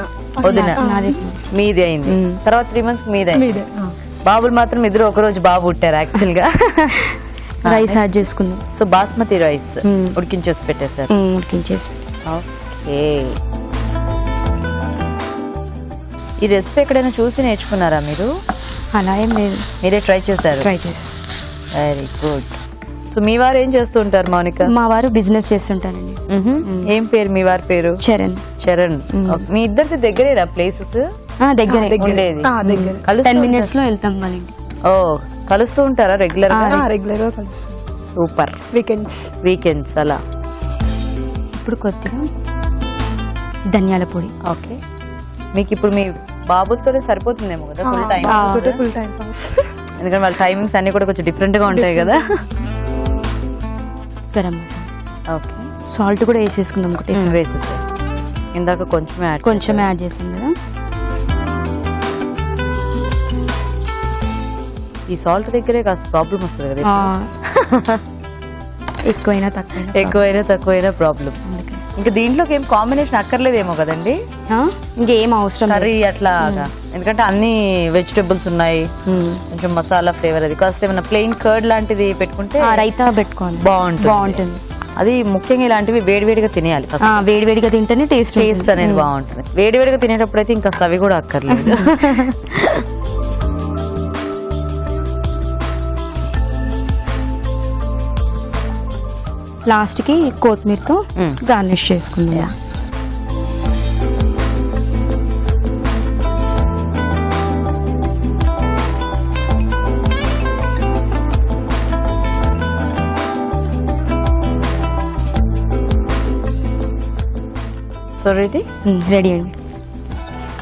[SPEAKER 1] మీది అయింది. తర్వాత 3 months మీది అయింది. బాబులు మాత్రం ఇద్దరు ఒకరోజు బాబు పుట్టారు యాక్చువల్ గా.
[SPEAKER 5] రైస్ యాడ్ చేసుకుందాం.
[SPEAKER 1] సో బాస్మతి రైస్ ఉడికించేసి పెట్టేశారు.
[SPEAKER 5] ఉడికించేసి.
[SPEAKER 1] ఓకే ఈ రెసిపీ ఎక్కడైనా చూసి నేర్చుకున్నారా మీరు?
[SPEAKER 5] అలా ఏం లేదు,
[SPEAKER 1] మీరే ట్రై చేశారు? Very good. సో మీ వారు ఏం చేస్తూ ఉంటారు మౌనిక?
[SPEAKER 5] మా వారు బిజినెస్ చేస్తుంటారండి.
[SPEAKER 1] ఏం పేరు మీ వారి పేరు?
[SPEAKER 5] చరణ్.
[SPEAKER 1] మీ ఇద్దరికి దగ్గరేనా ప్లేసెస్?
[SPEAKER 5] దగ్గరే
[SPEAKER 1] ఉండేది.
[SPEAKER 5] 10 minutes లో వెళ్తాం మళ్ళీ.
[SPEAKER 1] ఓ కలుస్తూ ఉంటారా రెగ్యులర్
[SPEAKER 4] గా?
[SPEAKER 1] సూపర్. వీకెండ్స్ అలా.
[SPEAKER 5] ఇప్పుడు కొద్దిగా ధనియాల పొడి.
[SPEAKER 1] ఓకే మీకు ఇప్పుడు మీ బాబుతోనే సరిపోతుందేమో కదా ఫుల్ టైం? ఎందుకంటే వాళ్ళ టైమింగ్స్ అన్ని కూడా కొంచెం డిఫరెంట్ గా ఉంటాయి కదా.
[SPEAKER 5] గరం మసాలా.
[SPEAKER 1] ఓకే
[SPEAKER 5] సాల్ట్ కూడా వేసేసుకుందాం.
[SPEAKER 1] వేసేసి ఇందాక కొంచెం
[SPEAKER 5] యాడ్ చేసాం కదా.
[SPEAKER 1] ఈ సాల్ట్ దగ్గరే కాస్త ప్రాబ్లం వస్తుంది కదా. ఎక్కువైనా తక్కువైనా ప్రాబ్లం. ఇంకా దీంట్లోకి ఏం కాంబినేషన్ అక్కర్లేదేమో కదండి?
[SPEAKER 5] ఇంకేం అవసరం
[SPEAKER 1] కర్రీ అట్లా, ఎందుకంటే అన్ని వెజిటేబుల్స్ ఉన్నాయి, కొంచెం మసాలా ఫ్లేవర్. అది కాస్త ఏమైనా ప్లెయిన్ కర్డ్ లాంటిది పెట్టుకుంటే
[SPEAKER 5] రైతా పెట్టుకోవాలి, బాగుంటుంది.
[SPEAKER 1] అది ముఖ్యంగా ఇలాంటివి వేడివేడిగా తినేయాలి.
[SPEAKER 5] వేడివేడిగా తింటేనే టేస్ట్
[SPEAKER 1] అనేది బాగుంటుంది. వేడివేడిగా తినేటప్పుడు అయితే ఇంకా అవి కూడా అక్కర్లేదు.
[SPEAKER 5] లాస్ట్ కి కొత్తిమీరతో గార్నిష్ చేసుకుందాం.
[SPEAKER 1] సో రెడీ
[SPEAKER 5] అండి.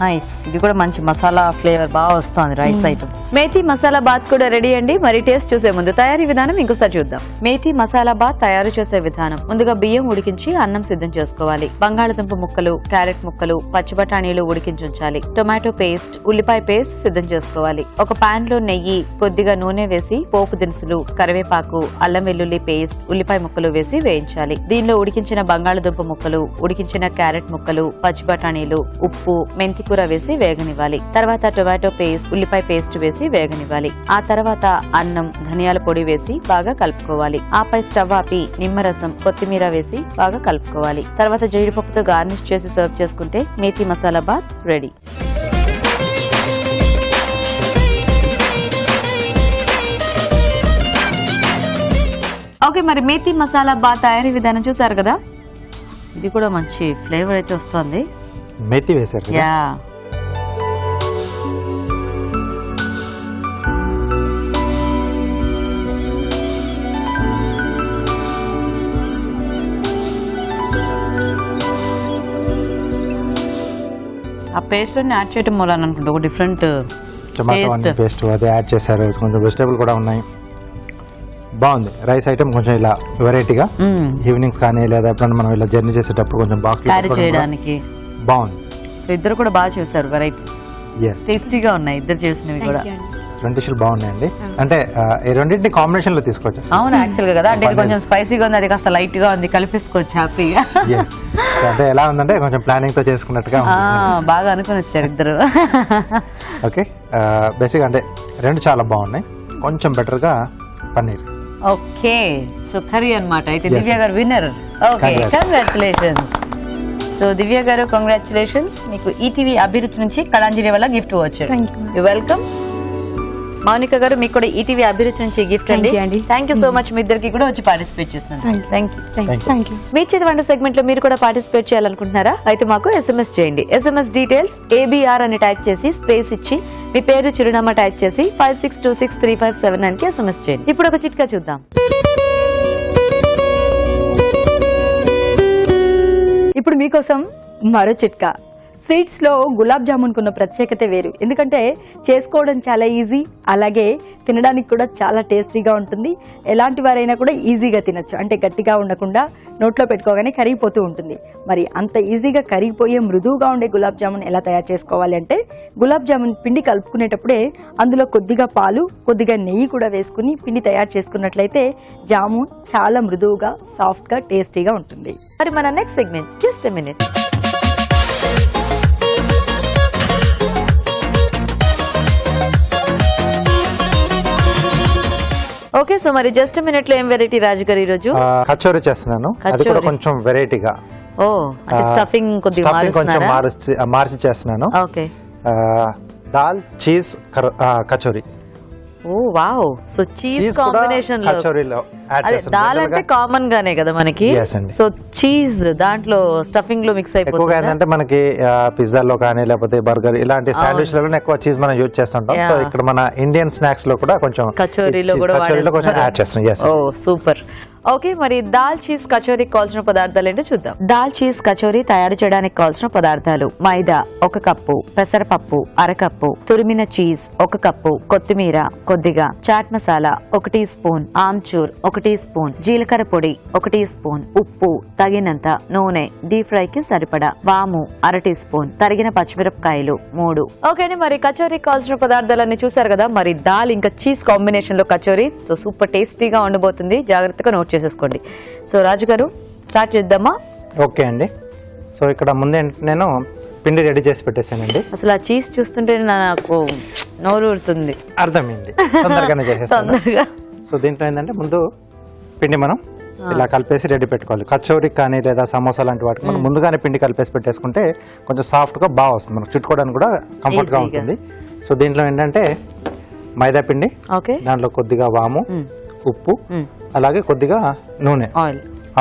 [SPEAKER 1] నైస్. ఇది కూడా మంచి మసాలా ఫ్లేవర్ బాగా వస్తుంది రైస్ ఐటమ్. మేథీ మసాలా బాత్ కూడా రెడీ అండి. మరి టేస్ట్ చూసే ముందు తయారీ విధానం ఇంకోసారి చూద్దాం. మేథీ మసాలా బాత్ తయారు చేసే విధానం: ముందుగా బియ్యం ఉడికించి అన్నం సిద్ధం చేసుకోవాలి. బంగాళదుంప ముక్కలు, క్యారెట్ ముక్కలు, పచ్చి బఠానీలు ఉడికించుంచాలి. టొమాటో పేస్ట్, ఉల్లిపాయ పేస్ట్ సిద్ధం చేసుకోవాలి. ఒక పాన్ లో నెయ్యి, కొద్దిగా నూనె వేసి పోపు దినుసులు, కరివేపాకు, అల్లం వెల్లుల్లి పేస్ట్, ఉల్లిపాయ ముక్కలు వేసి వేయించాలి. దీనిలో ఉడికించిన బంగాళదుంప ముక్కలు, ఉడికించిన క్యారెట్ ముక్కలు, పచ్చి బఠానీలు, ఉప్పు, మెంతి కూర వేసి వేగనివ్వాలి. తర్వాత టొమాటో పేస్ట్, ఉల్లిపాయ పేస్ట్ వేసి వేగనివ్వాలి. ఆ తర్వాత అన్నం, ధనియాల పొడి వేసి బాగా కలుపుకోవాలి. ఆపై స్టవ్ ఆపి నిమ్మరసం, కొత్తిమీర వేసి బాగా కలుపుకోవాలి. తర్వాత జీడిపప్పుతో గార్నిష్ చేసి సర్వ్ చేసుకుంటే మేథీ మసాలా బాత్ రెడీ. ఓకే మరి మేథీ మసాలా బాత్ తయారీ విధానం చూసారు కదా. ఇది కూడా మంచి ఫ్లేవర్ అయితే వస్తుంది.
[SPEAKER 2] మేతి వేశారు.
[SPEAKER 1] యా ఆ పేస్ట్ అన్ని యాడ్ చేయడం వల్ల అనుకుంటా ఒక డిఫరెంట్
[SPEAKER 2] టమాటో పేస్ట్ అది యాడ్ చేశారు. కొంచెం వెజిటేబుల్ కూడా ఉన్నాయి. బాగుంది రైస్ ఐటమ్. కొంచెం ఇలా వెరైటీగా ఈవినింగ్స్ కానీ లేదా ఎప్పుడైనా మనం ఇలా జర్నీ చేసేటప్పుడు కొంచెం బాక్స్
[SPEAKER 1] క్యారీ చేయడానికి
[SPEAKER 2] బాగుంది.
[SPEAKER 1] సో ఇద్దరు కూడా బాగా చేశారు. వెరైటీస్ టేస్టీగా ఉన్నాయి ఇద్దరు చేసినవి కూడా.
[SPEAKER 2] రెండు డిష్లు బాగున్నాయండి. అంటే ఈ రెండింటిని కాంబినేషన్ లో తీసుకోవచ్చు.
[SPEAKER 1] అవును యాక్చువల్ గా కదా, అంటే ఇది కొంచెం స్పైసీగా ఉంది, అది కాస్త లైట్ గా ఉంది, కలిపేసుకోవచ్చు హ్యాపీగా.
[SPEAKER 2] అంటే ఎలా ఉందంటే కొంచెం ప్లానింగ్ తో చేసుకున్నట్టుగా
[SPEAKER 1] బాగా అనుకుని వచ్చారు ఇద్దరు.
[SPEAKER 2] ఓకే బేసిక్ అంటే రెండు చాలా బాగున్నాయి. కొంచెం బెటర్ గా పన్నీర్.
[SPEAKER 1] ఓకే సో కర్రీ అన్నమాట. అయితే దివ్య గారు విన్నర్. Okay congratulations. సో దివ్య గారు కంగ్రాచులేషన్స్, మీకు ఈటీవీ అభిరుచి నుంచి కళాంజలి వల్ల గిఫ్ట్ వచ్చారు. You welcome. మౌనిక గారు మీకు కూడా ఈటీవీ అభిరుచి నుంచి గిఫ్ట్ అండి. Thank you so much. మీ ఇద్దరికి కూడా వచ్చి పార్టిసిపేట్ చేస్తున్నారు. Thank you. మీ చేతి వంట సెగ్మెంట్ లో మీరు కూడా పార్టిసిపేట్ చేయాలనుకుంటున్నారా? అయితే మాకు SMS చేయండి. SMS డీటెయిల్స్ ABR అని టైప్ చేసి స్పేస్ ఇచ్చి మీ పేరు చిరునామా టైప్ చేసి 56263579 కి SMS చేయండి. ఇప్పుడు ఒక చిట్కా చూద్దాం.
[SPEAKER 3] ఇప్పుడు మీకోసం మరో చిట్కా. స్వీట్స్ లో గులాబ్ జామున్ కున్న ప్రత్యేకత వేరు. ఎందుకంటే చేసుకోవడం చాలా ఈజీ, అలాగే తినడానికి కూడా చాలా టేస్టీగా ఉంటుంది. ఎలాంటి వారైనా కూడా ఈజీగా తినొచ్చు. అంటే గట్టిగా ఉండకుండా నోట్లో పెట్టుకోగానే కరిగిపోతూ ఉంటుంది. మరి అంత ఈజీగా కరిగిపోయే మృదువుగా ఉండే గులాబ్ జామున్ ఎలా తయారు చేసుకోవాలి అంటే, గులాబ్ జామున్ పిండి కలుపుకునేటప్పుడే అందులో కొద్దిగా పాలు, కొద్దిగా నెయ్యి కూడా వేసుకుని పిండి తయారు చేసుకున్నట్లయితే జామున్ చాలా మృదువుగా, సాఫ్ట్ గా, టేస్టీగా ఉంటుంది.
[SPEAKER 1] మరి మన next segment just a minute. Okay, so మరి జస్ట్ మినిట్ లో ఏం వెరైటీ రాజు గారు ఈరోజు?
[SPEAKER 2] కచోరీ చేస్తున్నాను. అది కూడా కొంచెం వెరైటీగా.
[SPEAKER 1] ఓ, స్టఫింగ్ కొద్దిగా
[SPEAKER 2] కొంచెం మార్చి చేస్తున్నాను.
[SPEAKER 1] Okay.
[SPEAKER 2] Dal cheese kachori.
[SPEAKER 1] Oh wow. So cheese combination
[SPEAKER 2] కచోరీలో యాడ్ చేస్తాను.
[SPEAKER 1] దాల్ అంటే కామన్ గానే కదా మనకి. సో చీజ్ దాంట్లో స్టఫింగ్ లో మిక్స్ అయిపోతుంది.
[SPEAKER 2] ఎక్కువగా ఏంటంటే మనకి పిజ్జాలో కానీ లేకపోతే బర్గర్ ఇలాంటి శాండ్విచ్ లలో ఎక్కువ చీజ్ మనం యూజ్ చేస్తుంటాం. సో ఇక్కడ మన ఇండియన్ స్నాక్స్ లో కూడా కొంచెం
[SPEAKER 1] కచోరీలో కూడా
[SPEAKER 2] యాడ్ చేస్తున్నాం.
[SPEAKER 1] ఓ సూపర్. ఓకే, మరి దాల్ చీజ్ కచోరీ కావాల్సిన పదార్థాలు ఏంటో చూద్దాం. దాల్ చీజ్ కచోరీ తయారు చేయడానికి కావాల్సిన పదార్థాలు: మైదా 1 కప్పు, పెసరపప్పు 1/2 కప్పు, తురిమిన చీజ్ 1 కప్పు, కొత్తిమీర కొద్దిగా, chaat masala 1 teaspoon, amchur 1 teaspoon, జీలకర్ర పొడి 1 టీ స్పూన్, ఉప్పు తగినంత, నూనె, డీప్ ఫ్రై కి సరిపడా, వాము 1/2 టీ స్పూన్, తరిగిన పచ్చిమిరపకాయలు 3. ఓకే అండి, మరి కచోరీ కావాల్సిన పదార్థాలన్నీ చూసారు కదా. మరి దాల్ ఇంకా చీజ్ కాంబినేషన్ లో కచోరీ సో సూపర్ టేస్టీగా ఉండబోతుంది. జాగ్రత్తగా నోట్ చేసేసుకోండి. సో రాజు గారు స్టార్ట్ చేద్దామా?
[SPEAKER 2] ఓకే అండి. సో ఇక్కడ ముందే నేను పిండి రెడీ చేసి పెట్టేసానండి.
[SPEAKER 1] అసలు ఆ చీజ్ చూస్తుంటే నాకు నోరు ఊరుతుంది.
[SPEAKER 2] అర్థమైంది, తొందరగానే చేసేస్తాను. సో దీంట్లో ఏంటంటే ముందు పిండి మనం ఇలా కలిపేసి రెడీ పెట్టుకోవాలి. కచోరీ కానీ లేదా సమోసా లాంటి వాటికి మనం ముందుగానే పిండి కలిపేసి పెట్టేసుకుంటే కొంచెం సాఫ్ట్ గా బాగా వస్తుంది, మనకు చుట్టుకోవడానికి కూడా కంఫర్ట్ గా ఉంటుంది. సో దీంట్లో ఏంటంటే మైదా పిండి, దాంట్లో కొద్దిగా వాము, ఉప్పు, అలాగే కొద్దిగా నూనె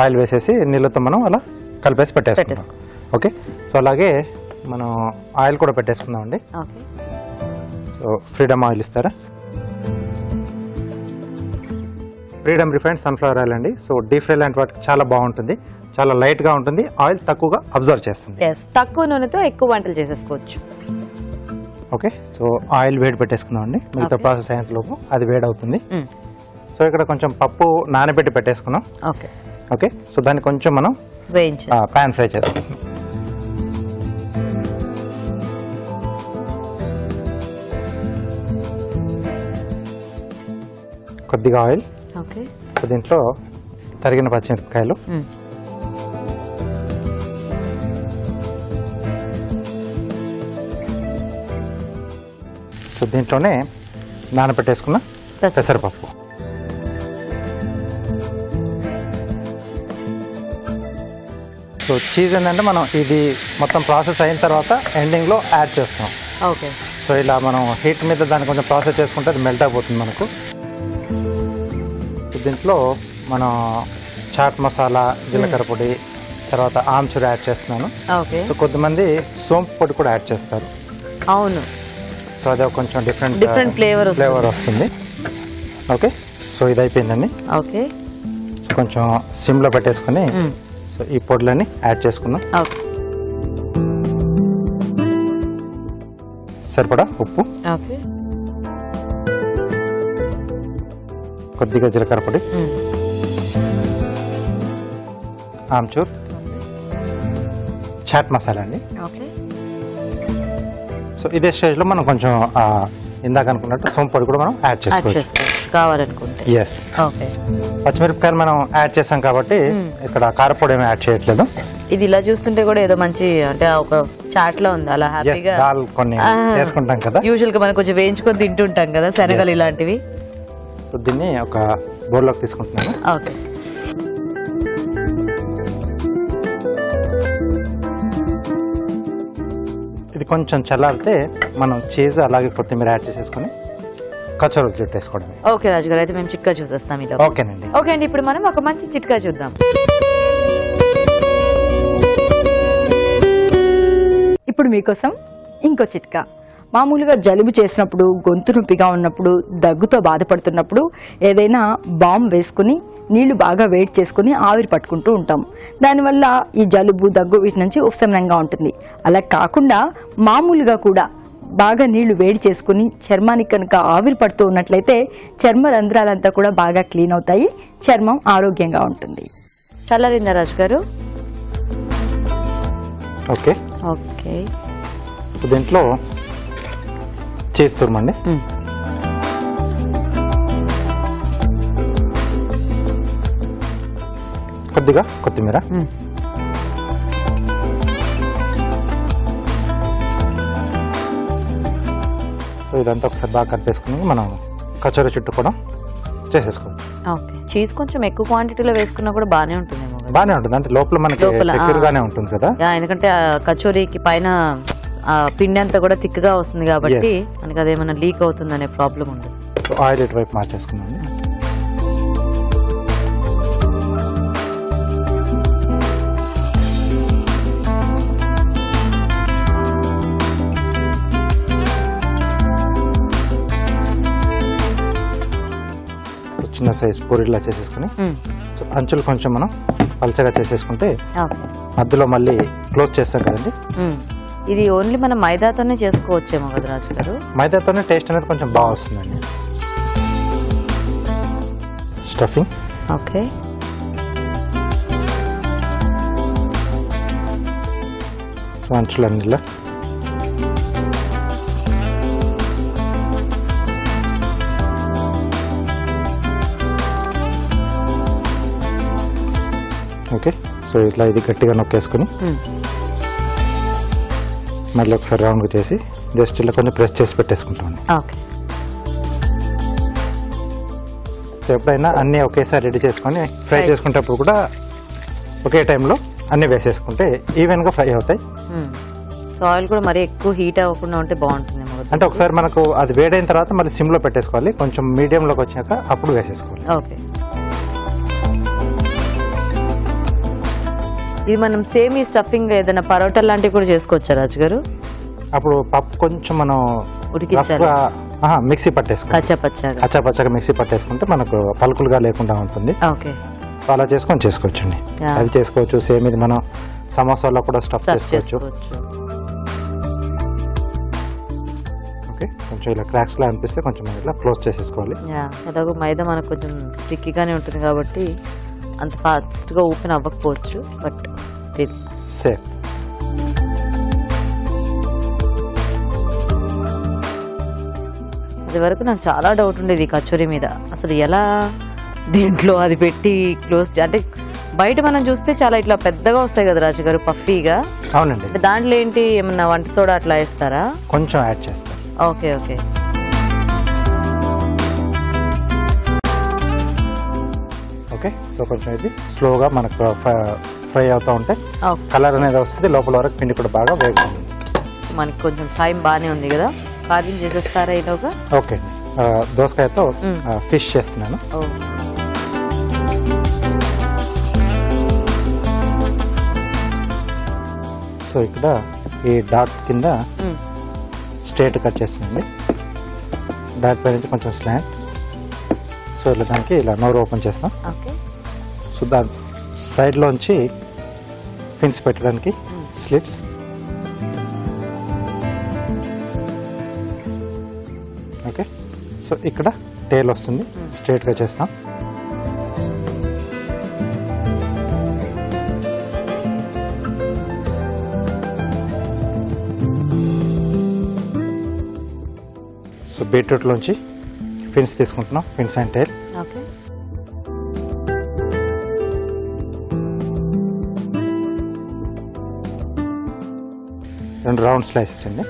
[SPEAKER 2] ఆయిల్ వేసేసి నీళ్ళతో మనం అలా కలిపేసి పెట్టేసుకుంటాం. ఓకే, సో అలాగే మనం ఆయిల్ కూడా పెట్టేసుకుందాం అండి. సో ఫ్రీడమ్ ఆయిల్ ఇస్తారా? ఫ్రీడమ్ రిఫైన్డ్ సన్ఫ్లవర్ ఆయిల్ అండి. సో డీప్ ఫ్రై లాంటి వాటికి చాలా బాగుంటుంది, చాలా లైట్ గా ఉంటుంది, ఆయిల్ తక్కువగా అబ్జర్వ్ చేస్తుంది.
[SPEAKER 1] తక్కువ నూనెతో ఎక్కువ వంటలు చేసేసుకోవచ్చు.
[SPEAKER 2] ఓకే, సో ఆయిల్ వేడి పెట్టేసుకుందాం అండి. మిగతా ప్రాసెస్ అయ్యేంతలోపు అది వేడి అవుతుంది. సో ఇక్కడ కొంచెం పప్పు నానబెట్టి పెట్టేసుకున్నాం.
[SPEAKER 1] ఓకే
[SPEAKER 2] ఓకే, సో దాన్ని కొంచెం మనం పాన్ ఫ్రై చేసుకుందాం. కొద్దిగా ఆయిల్.
[SPEAKER 1] ఓకే,
[SPEAKER 2] సో దీంట్లో తరిగిన పచ్చిమిరపకాయలు, సో దీంట్లోనే నానబెట్టేసుకున్న పెసరపప్పు, సో చీజ్ ఏంటంటే మనం ఇది మొత్తం ప్రాసెస్ అయిన తర్వాత ఎండింగ్లో యాడ్ చేస్తాం.
[SPEAKER 1] ఓకే,
[SPEAKER 2] సో ఇలా మనం హీట్ మీద దాన్ని కొంచెం ప్రాసెస్ చేసుకుంటే అది మెల్ట్ అయిపోతుంది మనకు. దీంట్లో మనం చాట్ మసాలా, జీలకర్ర పొడి, తర్వాత ఆమ్చూర్ యాడ్ చేస్తున్నాను. సో కొంతమంది సోంపు పొడి కూడా యాడ్ చేస్తారు.
[SPEAKER 1] అవును,
[SPEAKER 2] సో అది కొంచెం డిఫరెంట్ ఫ్లేవర్ వస్తుంది. ఓకే, సో ఇది అయిపోయిందండి.
[SPEAKER 1] ఓకే,
[SPEAKER 2] కొంచెం సిమ్లో పెట్టేసుకుని సో ఈ పొడులని యాడ్ చేసుకుందాం. సరిపడా ఉప్పు, కొద్దిగా జీలకర్ర పొడి, ఆమ్చూర్, చాట్ మసాలా అండి. సో ఇదే స్టేజ్లో మనం కొంచెం ఇందాక అనుకున్నట్టు సోంపు పొడి కూడా మనం యాడ్ చేసుకోవచ్చు
[SPEAKER 1] కావాలనుకుంటే.
[SPEAKER 2] ఎస్, పచ్చిమిరపకాయలు మనం యాడ్ చేసాం కాబట్టి ఇక్కడ కారపొడి ఏమి యాడ్ చేయట్లేదు.
[SPEAKER 1] ఇది ఇలా చూస్తుంటే కూడా ఏదో మంచి అంటే ఒక చాట్ లో ఉంది. అలా హ్యాపీగా
[SPEAKER 2] కొన్ని చేసుకుంటాం కదా,
[SPEAKER 1] యూజువల్ గా మనం కొంచెం వేయించుకొని తింటుంటాం కదా శనగలు ఇలాంటివి.
[SPEAKER 2] సో దీన్ని ఒక బౌల్లోకి తీసుకుంటున్నాను.
[SPEAKER 1] ఓకే,
[SPEAKER 2] ఇది కొంచెం చల్లారితే మనం చీజ్ అలాగే కొత్తిమీర యాడ్ చేసేసుకొని కచోరీ చుట్టేసుకోవడమే.
[SPEAKER 1] ఓకే రాజు గారు, అయితే మేము చిట్కా చూసేస్తాం ఇలా.
[SPEAKER 2] ఓకేనండి.
[SPEAKER 1] ఓకే అండి, ఇప్పుడు మనం ఒక మంచి చిట్కా చూద్దాం.
[SPEAKER 3] ఇప్పుడు మీకోసం ఇంకో చిట్కా. మామూలుగా జలుబు చేసినప్పుడు, గొంతు నొప్పిగా ఉన్నప్పుడు, దగ్గుతో బాధపడుతున్నప్పుడు ఏదైనా బామ్ వేసుకుని నీళ్లు బాగా వేడి చేసుకుని ఆవిరి పట్టుకుంటూ ఉంటాం. దానివల్ల ఈ జలుబు, దగ్గు వీటి నుంచి ఉపశమనంగా ఉంటుంది. అలా కాకుండా మామూలుగా కూడా బాగా నీళ్లు వేడి చేసుకుని చర్మానికి కనుక ఆవిరి పడుతూ ఉన్నట్లయితే చర్మ రంధ్రాలంతా కూడా బాగా క్లీన్ అవుతాయి, చర్మం ఆరోగ్యంగా ఉంటుంది.
[SPEAKER 1] చల్లారిందా రాజు గారు?
[SPEAKER 2] Okay
[SPEAKER 1] okay.
[SPEAKER 2] సో దీంట్లో చీజ్ తురమండి. కొద్దిగా కొత్తిమీర, సో ఇదంతా ఒకసారి బాగా కలిపేసుకుని మనం కచోరీ చుట్టూ కూడా చేసేసుకోండి.
[SPEAKER 1] ఓకే. చీజ్ కొంచెం ఎక్కువ క్వాంటిటీలో వేసుకున్నా కూడా బాగానే ఉంటుందేమో కదా?
[SPEAKER 2] బాగానే ఉంటుంది, అంటే లోపల మనకి సెక్యూర్ గానే ఉంటుంది కదా.
[SPEAKER 1] ఎందుకంటే ఆ కచోరీకి పైన ఆ పిండి అంతా కూడా థిక్గా వస్తుంది కాబట్టి మనకి అదేమైనా లీక్ అవుతుంది అనే ప్రాబ్లం ఉండదు.
[SPEAKER 2] సో ఆయిల్ ఇటువైపు మార్చేసుకున్నాం. చిన్న సైజ్ పూరిలా చేసేసుకుని సో అంచులు కొంచెం మనం పల్చగా చేసేసుకుంటే మధ్యలో మళ్ళీ క్లోజ్ చేస్తాం కదండి.
[SPEAKER 1] ఇది ఓన్లీ మనం మైదాతోనే చేసుకోవచ్చేమో కదా రాజు గారు?
[SPEAKER 2] మైదాతోనే టేస్ట్ అనేది కొంచెం బాగా వస్తుందండి. స్టఫింగ్.
[SPEAKER 1] ఓకే.
[SPEAKER 2] సో అంచులన్నీలా ఓకే. సో ఇట్లా ఇది గట్టిగా నొక్కేసుకుని మళ్ళీ ఒకసారి రౌండ్గా చేసి జస్ట్ ఇలా కొంచెం ప్రెస్ చేసి పెట్టేసుకుంటాం.
[SPEAKER 1] ఓకే.
[SPEAKER 2] సో ఎప్పుడైనా అన్నీ ఒకేసారి రెడీ చేసుకొని ఫ్రై చేసుకునేటప్పుడు కూడా ఒకే టైంలో అన్నీ వేసేసుకుంటే ఈవెన్గా ఫ్రై అవుతాయి.
[SPEAKER 1] సో ఆయిల్ కూడా మరీ ఎక్కువ హీట్ అవ్వకుండా ఉంటే బాగుంటుంది.
[SPEAKER 2] అంటే ఒకసారి మనకు అది వేడైన తర్వాత మళ్ళీ సిమ్లో పెట్టేసుకోవాలి, కొంచెం మీడియంలోకి వచ్చాక అప్పుడు వేసేసుకోవాలి.
[SPEAKER 1] ఓకే. ఇది మనం సేమ్ ఈ స్టఫింగ్ ఏదైనా పరోటా లాంటివి కూడా చేసుకోవచ్చా రాజు గారు?
[SPEAKER 2] అప్పుడు పప్పు కొంచెం మనం
[SPEAKER 1] ఉడికించాలి,
[SPEAKER 2] మిక్సీ పట్టేసుకోవాలి. కచ్చాపచ్చగా మిక్సీ పట్టేసుకుంటే మనకు పలుకులుగా లేకుండా ఉంటుంది.
[SPEAKER 1] ఓకే.
[SPEAKER 2] అలా చేసుకొని చేసుకోవచ్చండి. అది చేసుకోవచ్చు. సేమ్ ఇది మనం సమోసాలో కూడా స్టఫ్ చేసుకోవచ్చు. ఓకే. కొంచెం ఇలా క్రాక్స్ లా అనిపిస్తే కొంచెం ఇలా క్లోజ్ చేసేసుకోవాలి.
[SPEAKER 1] ఎలాగో మైదా మనకు కొంచెం స్టిక్కీగానే ఉంటుంది కాబట్టి అంత ఫాస్ట్గా ఓపెన్ అవ్వకపోవచ్చు, బట్ స్టిల్
[SPEAKER 2] సేఫ్.
[SPEAKER 1] అది వరకు నాకు చాలా డౌట్ ఉండేది కచోరీ మీద, అసలు ఎలా దీంట్లో అది పెట్టి క్లోజ్ అంటే బయట మనం చూస్తే చాలా ఇట్లా పెద్దగా వస్తాయి కదా రాజు గారు, పఫీగా.
[SPEAKER 2] అవునండి.
[SPEAKER 1] దాంట్లో ఏంటి ఏమన్నా వంట సోడా అట్లా వేస్తారా?
[SPEAKER 2] కొంచెం యాడ్ చేస్తారు.
[SPEAKER 1] ఓకే. ఓకే.
[SPEAKER 2] ఓకే. సో కొంచెం ఇది స్లోగా మనకు ఫ్రై అవుతూ ఉంటే కలర్ అనేది వస్తుంది, లోపల వరకు పిండి కూడా బాగా వేగుతుంది.
[SPEAKER 1] మనకి కొంచెం టైం బాగానే ఉంది కదా, కార్వింగ్ చేసేస్తారా ఈలోగా?
[SPEAKER 2] ఓకే. దోసకాయతో ఫిష్ చేస్తున్నాను. సో ఇక్కడ ఈ డాట్ కింద స్ట్రేట్ కట్ చేస్తున్నాండి. డాట్ పై నుంచి కొంచెం స్లాంట్. సో ఇలా దానికి ఇలా నోరు ఓపెన్ చేస్తాం. సో దాని సైడ్లోంచి పిన్స్ పెట్టడానికి స్లిట్స్. ఓకే. సో ఇక్కడ టేల్ వస్తుంది, స్ట్రేట్గా చేస్తాం. సో బీట్రూట్లోంచి ఫిన్స్ తీసుకుంటున్నాం, ఫిన్స్ అండ్ టైల్.
[SPEAKER 1] ఓకే.
[SPEAKER 2] రెండు రౌండ్ స్లైసెస్ అండి.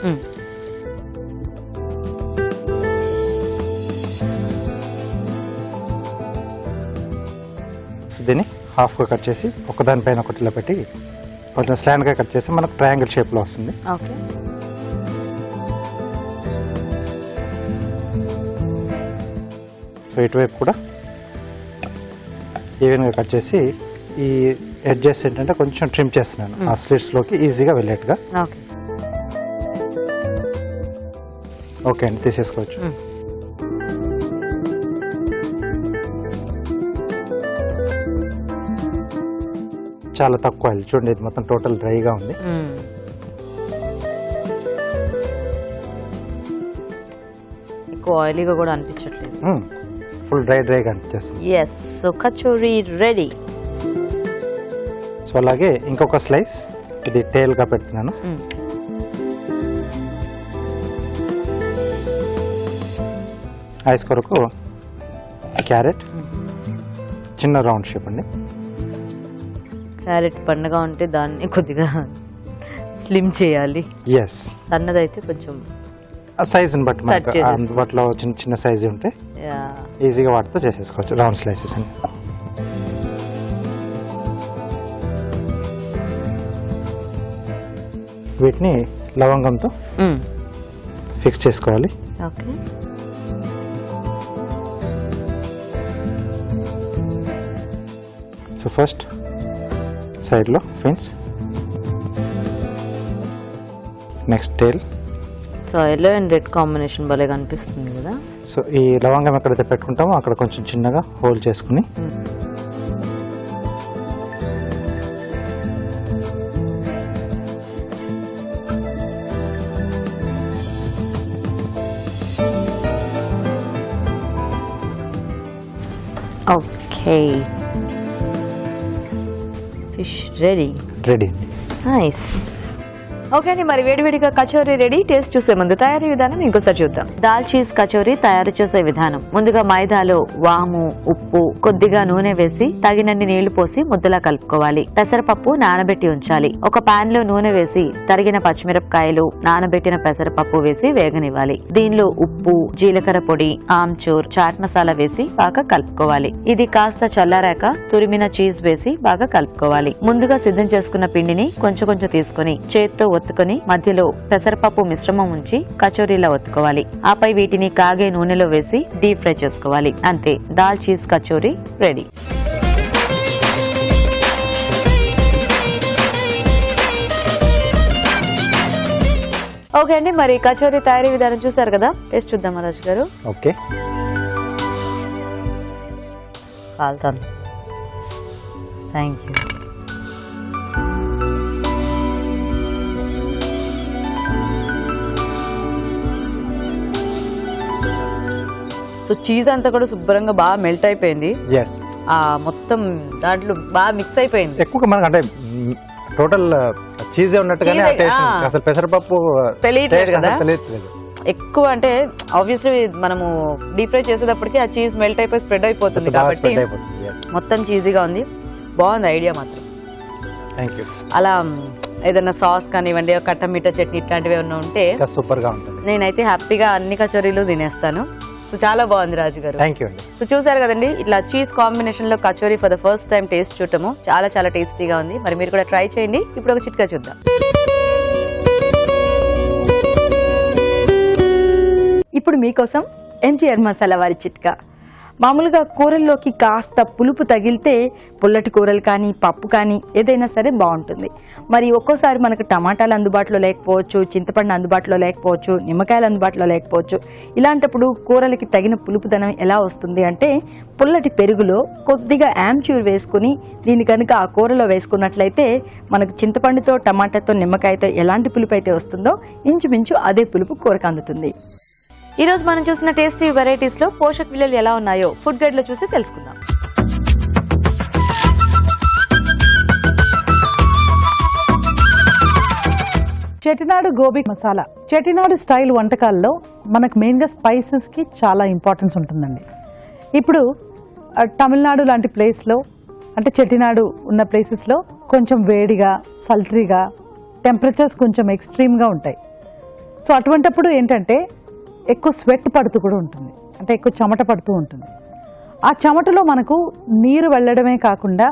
[SPEAKER 2] సో దీన్ని హాఫ్గా కట్ చేసి ఒకదానిపైన ఒకటిలో పెట్టి కొంచెం స్లాండ్గా కట్ చేసి మనకు ట్రయాంగిల్ షేప్లో వస్తుంది.
[SPEAKER 1] ఓకే.
[SPEAKER 2] సో ఇటువైపు కూడా ఈవెన్గా కట్ చేసి ఈ ఎడ్జెస్ ఏంటంటే కొంచెం ట్రిమ్ చేస్తున్నాను ఆ స్లిట్స్లోకి ఈజీగా వెళ్ళేట్టుగా.
[SPEAKER 1] ఓకే
[SPEAKER 2] ఓకే అండి, తీసేసుకోవచ్చు. చాలా తక్కువ ఆయిల్ చూడండి, ఇది మొత్తం టోటల్ డ్రైగా ఉంది.
[SPEAKER 1] ఎక్కువ ఆయిలీగా కూడా అనిపించట్లేదు.
[SPEAKER 2] ఫుల్ డ్రైగా అనిపిస్తుంది.
[SPEAKER 1] Yes, so kachori ready.
[SPEAKER 2] So అలాగే ఇంకొక స్లైస్ ఇది టేల్గా పెడుతున్నాను. ఐస్ కొరకు క్యారెట్ చిన్న రౌండ్ షేప్ అండి.
[SPEAKER 1] క్యారెట్ పండుగ ఉంటే దాన్ని కొద్దిగా స్లిమ్ చేయాలి.
[SPEAKER 2] ఎస్,
[SPEAKER 1] సన్నదైతే కొంచెం
[SPEAKER 2] ఆ సైజుని బట్టి మనకు
[SPEAKER 1] చేసేసుకో.
[SPEAKER 2] అందుబాటులో చిన్న చిన్న సైజు ఉంటే ఈజీగా వాటితో చేసేసుకోవచ్చు రౌండ్ స్లైసెస్ అని. వీటిని లవంగంతో ఫిక్స్ చేసుకోవాలి.
[SPEAKER 1] ఓకే,
[SPEAKER 2] సో ఫస్ట్ సైడ్లో fins, next tail.
[SPEAKER 1] So yellow and red combination భలే కనిపిస్తుంది కదా.
[SPEAKER 2] సో ఈ లవంగం ఎక్కడైతే పెట్టుకుంటామో అక్కడ కొంచెం చిన్నగా హోల్ చేసుకుని
[SPEAKER 1] okay, fish ready.
[SPEAKER 2] Ready.
[SPEAKER 1] Nice. Okay అండి, మరి వేడివేడిగా కచోరీ రెడీ. టేస్ట్ చూసే ముందు తయారీ విధానం ఇంకోసారి చూద్దాం. దాల్ చీజ్ కచోరీ తయారు చేసే విధానం. ముందుగా మైదాలో వాము, ఉప్పు, కొద్దిగా నూనె వేసి తగినన్ని నీళ్లు పోసి ముద్దలా కలుపుకోవాలి. పెసరపప్పు నానబెట్టి ఉంచాలి. ఒక పాన్ లో నూనె వేసి తరిగిన పచ్చిమిరపకాయలు, నానబెట్టిన పెసరపప్పు వేసి వేగనివ్వాలి. దీనిలో ఉప్పు, జీలకర్ర పొడి, ఆమ్చూర్, చాట్ మసాలా వేసి బాగా కలుపుకోవాలి. ఇది కాస్త చల్లారాక తురిమిన చీజ్ వేసి బాగా కలుపుకోవాలి. ముందుగా సిద్ధం చేసుకున్న పిండిని కొంచెం కొంచెం తీసుకుని చేత్తో ఒత్తుకొని మధ్యలో పెసరపప్పు మిశ్రమం ఉంచి కచోరీలా ఒత్తుకోవాలి. ఆపై వీటిని కాగే నూనెలో వేసి డీప్ ఫ్రై చేసుకోవాలి. అంతే, dal cheese kachori ready. Okay అండి, మరి కచోరీ తయారీ విధానం చూసారు కదా. టేస్ట్ చూద్దాం రాజు గారు.
[SPEAKER 2] ఓకే,
[SPEAKER 1] కాలుతాను. Thank you. సో చీజ్ అంతా కూడా శుభ్రంగా బాగా మెల్ట్ అయిపోయింది.
[SPEAKER 2] ఎస్,
[SPEAKER 1] ఆ మొత్తం దాంట్లో బాగా మిక్స్ అయిపోయింది.
[SPEAKER 2] ఎక్కువగా మనకు అంటే టోటల్ చీజ్ ఉన్నట్టుగానే ఆ
[SPEAKER 1] Cheese,
[SPEAKER 2] టేస్ట్
[SPEAKER 1] ఆ.
[SPEAKER 2] ఉంది. అసలు పెసరపప్పు
[SPEAKER 1] తెలియట్లేదు
[SPEAKER 2] taste
[SPEAKER 1] కదా?
[SPEAKER 2] అసలు తెలియట్లేదు.
[SPEAKER 1] ఎక్కువ అంటే ఆబ్వియస్లీ మనము డీప్ ఫ్రై చేసేటప్పటికి ఆ చీజ్ మెల్ట్ అయిపోయి స్ప్రెడ్ అయిపోతుంది
[SPEAKER 2] బాగా
[SPEAKER 1] కాబట్టి
[SPEAKER 2] spread అయిపోతుంది. Yes.
[SPEAKER 1] మొత్తం చీజీగా ఉంది. బాగుంది ఐడియా మాత్రం.
[SPEAKER 2] Thank you.
[SPEAKER 1] అలా ఏదైనా సాస్ కానివ్వండి, కట్టమిట్ట చట్నీ ఇట్లాంటివి ఏమన్నా ఉంటే
[SPEAKER 2] ఇంకా సూపర్ గా ఉంటుంది.
[SPEAKER 1] నేనైతే హ్యాపీగా అన్ని కచోరీలు తినేస్తాను. సో చాలా బాగుంది రాజు గారు.
[SPEAKER 2] థ్యాంక్ యూ అండి.
[SPEAKER 1] సో చూసారు కదండి, ఇట్లా చీజ్ కాంబినేషన్ లో kachori for the first time taste చూడటము చాలా చాలా టేస్టీగా ఉంది. మరి మీరు కూడా ట్రై చేయండి. ఇప్పుడు ఒక చిట్కా చూద్దాం.
[SPEAKER 3] ఇప్పుడు మీకోసం ఎంజీఆర్ మసాలా వారి చిట్కా. మామూలుగా కూరల్లోకి కాస్త పులుపు తగిలితే పుల్లటి కూరలు కానీ పప్పు కానీ ఏదైనా సరే బాగుంటుంది. మరి ఒక్కోసారి మనకు టమాటాలు అందుబాటులో లేకపోవచ్చు, చింతపండు అందుబాటులో లేకపోవచ్చు, నిమ్మకాయలు అందుబాటులో లేకపోవచ్చు. ఇలాంటప్పుడు కూరలకి తగిన పులుపుదనం ఎలా వస్తుంది అంటే పుల్లటి పెరుగులో కొద్దిగా ఆమ్చూర్ వేసుకుని దీని కనుక ఆ కూరలో వేసుకున్నట్లయితే మనకు చింతపండుతో, టమాటాతో, నిమ్మకాయతో ఎలాంటి పులుపు అయితే వస్తుందో ఇంచుమించు అదే పులుపు కూరకు అందుతుంది.
[SPEAKER 1] ఈ రోజు మనం చూసిన టేస్టీ వెరైటీస్ లో పోషక విలువలు ఎలా ఉన్నాయో ఫుడ్ గైడ్ లో చూసి తెలుసుకుందాం.
[SPEAKER 6] చెటినాడు గోబీ మసాలా. చెటినాడు స్టైల్ వంటకాల్లో మనకు మెయిన్గా స్పైసెస్కి చాలా ఇంపార్టెన్స్ ఉంటుందండి. ఇప్పుడు తమిళనాడు లాంటి ప్లేస్లో అంటే చెటినాడు ఉన్న ప్లేసెస్లో కొంచెం వేడిగా, సల్ట్రీగా, టెంపరేచర్స్ కొంచెం ఎక్స్ట్రీమ్గా ఉంటాయి. సో అటువంటప్పుడు ఏంటంటే ఎక్కువ స్వెట్ పడుతూ కూడా ఉంటుంది, అంటే ఎక్కువ చెమట పడుతూ ఉంటుంది. ఆ చెమటలో మనకు నీరు వెళ్ళడమే కాకుండా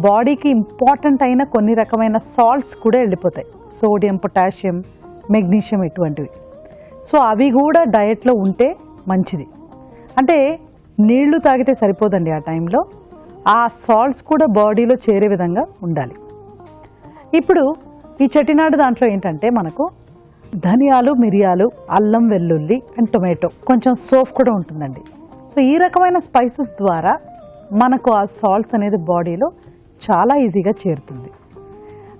[SPEAKER 6] బాడీకి ఇంపార్టెంట్ అయిన కొన్ని రకమైన సాల్ట్స్ కూడా వెళ్ళిపోతాయి. సోడియం, పొటాషియం, మెగ్నీషియం ఇటువంటివి. సో అవి కూడా డయట్లో ఉంటే మంచిది. అంటే నీళ్లు తాగితే సరిపోదండి. ఆ టైంలో ఆ సాల్ట్స్ కూడా బాడీలో చేరే విధంగా ఉండాలి. ఇప్పుడు ఈ చెట్టినాడు దాంట్లో ఏంటంటే మనకు ధనియాలు, మిరియాలు, అల్లం, వెల్లుల్లి అండ్ టొమాటో, కొంచెం సోఫ్ కూడా ఉంటుందండి. సో ఈ రకమైన స్పైసెస్ ద్వారా మనకు ఆ సాల్ట్స్ అనేది బాడీలో చాలా ఈజీగా చేరుతుంది.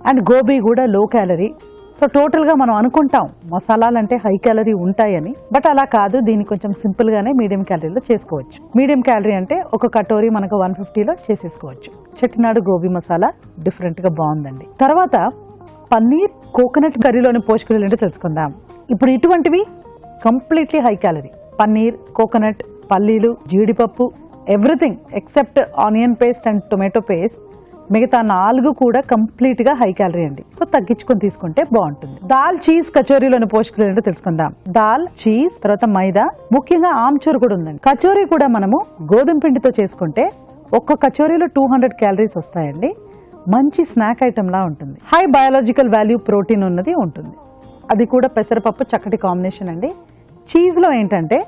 [SPEAKER 6] అండ్ గోబీ కూడా లో క్యాలరీ. సో టోటల్గా మనం అనుకుంటాం మసాలాలు అంటే హై క్యాలరీ ఉంటాయని, బట్ అలా కాదు. దీన్ని కొంచెం సింపుల్గానే మీడియం క్యాలరీలో చేసుకోవచ్చు. మీడియం క్యాలరీ అంటే ఒక కటోరీ మనకు 150లో చేసేసుకోవచ్చు. చెట్టినాడు గోబీ మసాలా డిఫరెంట్గా బాగుందండి. తర్వాత పన్నీర్ కోకోనట్ కర్రీలోని పోషకాలు ఏంటో తెలుసుకుందాం. ఇప్పుడు ఇటువంటివి completely high calorie. Paneer, coconut, పల్లీలు, జీడిపప్పు, everything except onion paste and tomato paste, మిగతా 4 కూడా కంప్లీట్ గా హై క్యాలరీ అండి. సో తగ్గించుకొని తీసుకుంటే బాగుంటుంది. దాల్, చీజ్, కచోరీలోని పోషకాలు ఏంటో తెలుసుకుందాం. దాల్, చీజ్, తర్వాత మైదా, ముఖ్యంగా ఆమ్చూర్ కూడా ఉందండి. కచోరీ కూడా మనము గోధుమ పిండితో చేసుకుంటే ఒక్క కచోరీలో 200 క్యాలరీస్ వస్తాయండి. మంచి స్నాక్ ఐటమ్ లా ఉంటుంది. హై బయాలజికల్ వాల్యూ ప్రోటీన్ ఉన్నది ఉంటుంది. అది కూడా పెసరపప్పు చక్కటి కాంబినేషన్ అండి. చీజ్లో ఏంటంటే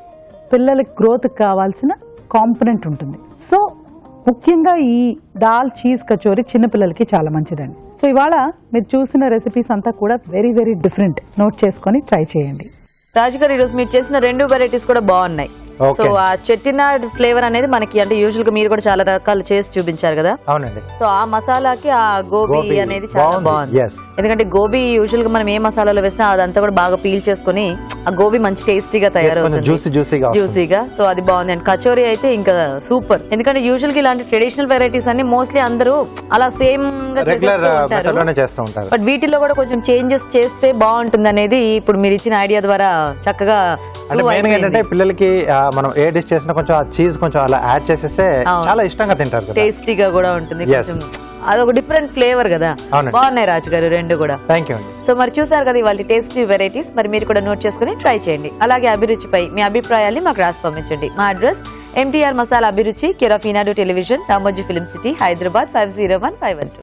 [SPEAKER 6] పిల్లలకి గ్రోత్ కావాల్సిన కాంపనెంట్ ఉంటుంది. సో ముఖ్యంగా ఈ దాల్, చీజ్, కచోరీ చిన్నపిల్లలకి చాలా మంచిదండి. సో ఇవాళ మీరు చూసిన రెసిపీస్ అంతా కూడా వెరీ వెరీ డిఫరెంట్. నోట్ చేసుకొని ట్రై చేయండి.
[SPEAKER 1] రాజు గారు, ఈరోజు మీరు చేసిన 2 వెరైటీస్ కూడా బాగున్నాయి. సో ఆ చెట్టినాడ్ ఫ్లేవర్ అనేది మనకి అంటే యూజువల్ గా మీరు కూడా చాలా రకాలు చేసి చూపించారు కదా.
[SPEAKER 2] అవునండి.
[SPEAKER 1] సో ఆ మసాలాకి ఆ గోబీ అనేది చాలా బాగుంది.
[SPEAKER 2] Yes.
[SPEAKER 1] ఎందుకంటే గోబీ యూజువల్ గా మనం ఏ మసాలాలో వేసినా అదంతా కూడా బాగా పీల్ చేసుకుని ఆ గోబీ మంచి టేస్టీగా తయారవుతుంది, జ్యూసీగా. సో అది బాగుంది. అండ్ కచోరీ అయితే ఇంకా సూపర్. ఎందుకంటే యూజువల్ గా ఇలాంటి ట్రెడిషనల్ వెరైటీస్ అన్ని మోస్ట్లీ అందరూ అలా సేమ్ గా చేస్తూ ఉంటారు. బట్ వీటిలో కూడా కొంచెం చేంజెస్ చేస్తే బాగుంటుంది అనేది ఇప్పుడు మీరు ఇచ్చిన ఐడియా ద్వారా చక్కగా
[SPEAKER 2] పిల్లలకి మనం ఏ డిష్ చేసినా కొంచెం ఆ చీజ్ కొంచెం అలా యాడ్ చేసేస్తే చాలా ఇష్టంగా తింటారు.
[SPEAKER 1] టేస్టీగా కూడా ఉంటుంది. అదొక డిఫరెంట్ ఫ్లేవర్ కదా. బాగున్నాయి రాజు గారు 2 కూడా.
[SPEAKER 2] థాంక్యూ.
[SPEAKER 1] సో మరి చూసారు కదా ఇవాళ టేస్టీ వెరైటీస్. మరి మీరు కూడా నోట్ చేసుకుని ట్రై చేయండి. అలాగే అభిరుచిపై మీ అభిప్రాయాన్ని మాకు రాసి పంపించండి. మా అడ్రస్ MTR మసాలా అభిరుచి, care of Eenadu television, Ramoji film city, Hyderabad 50151.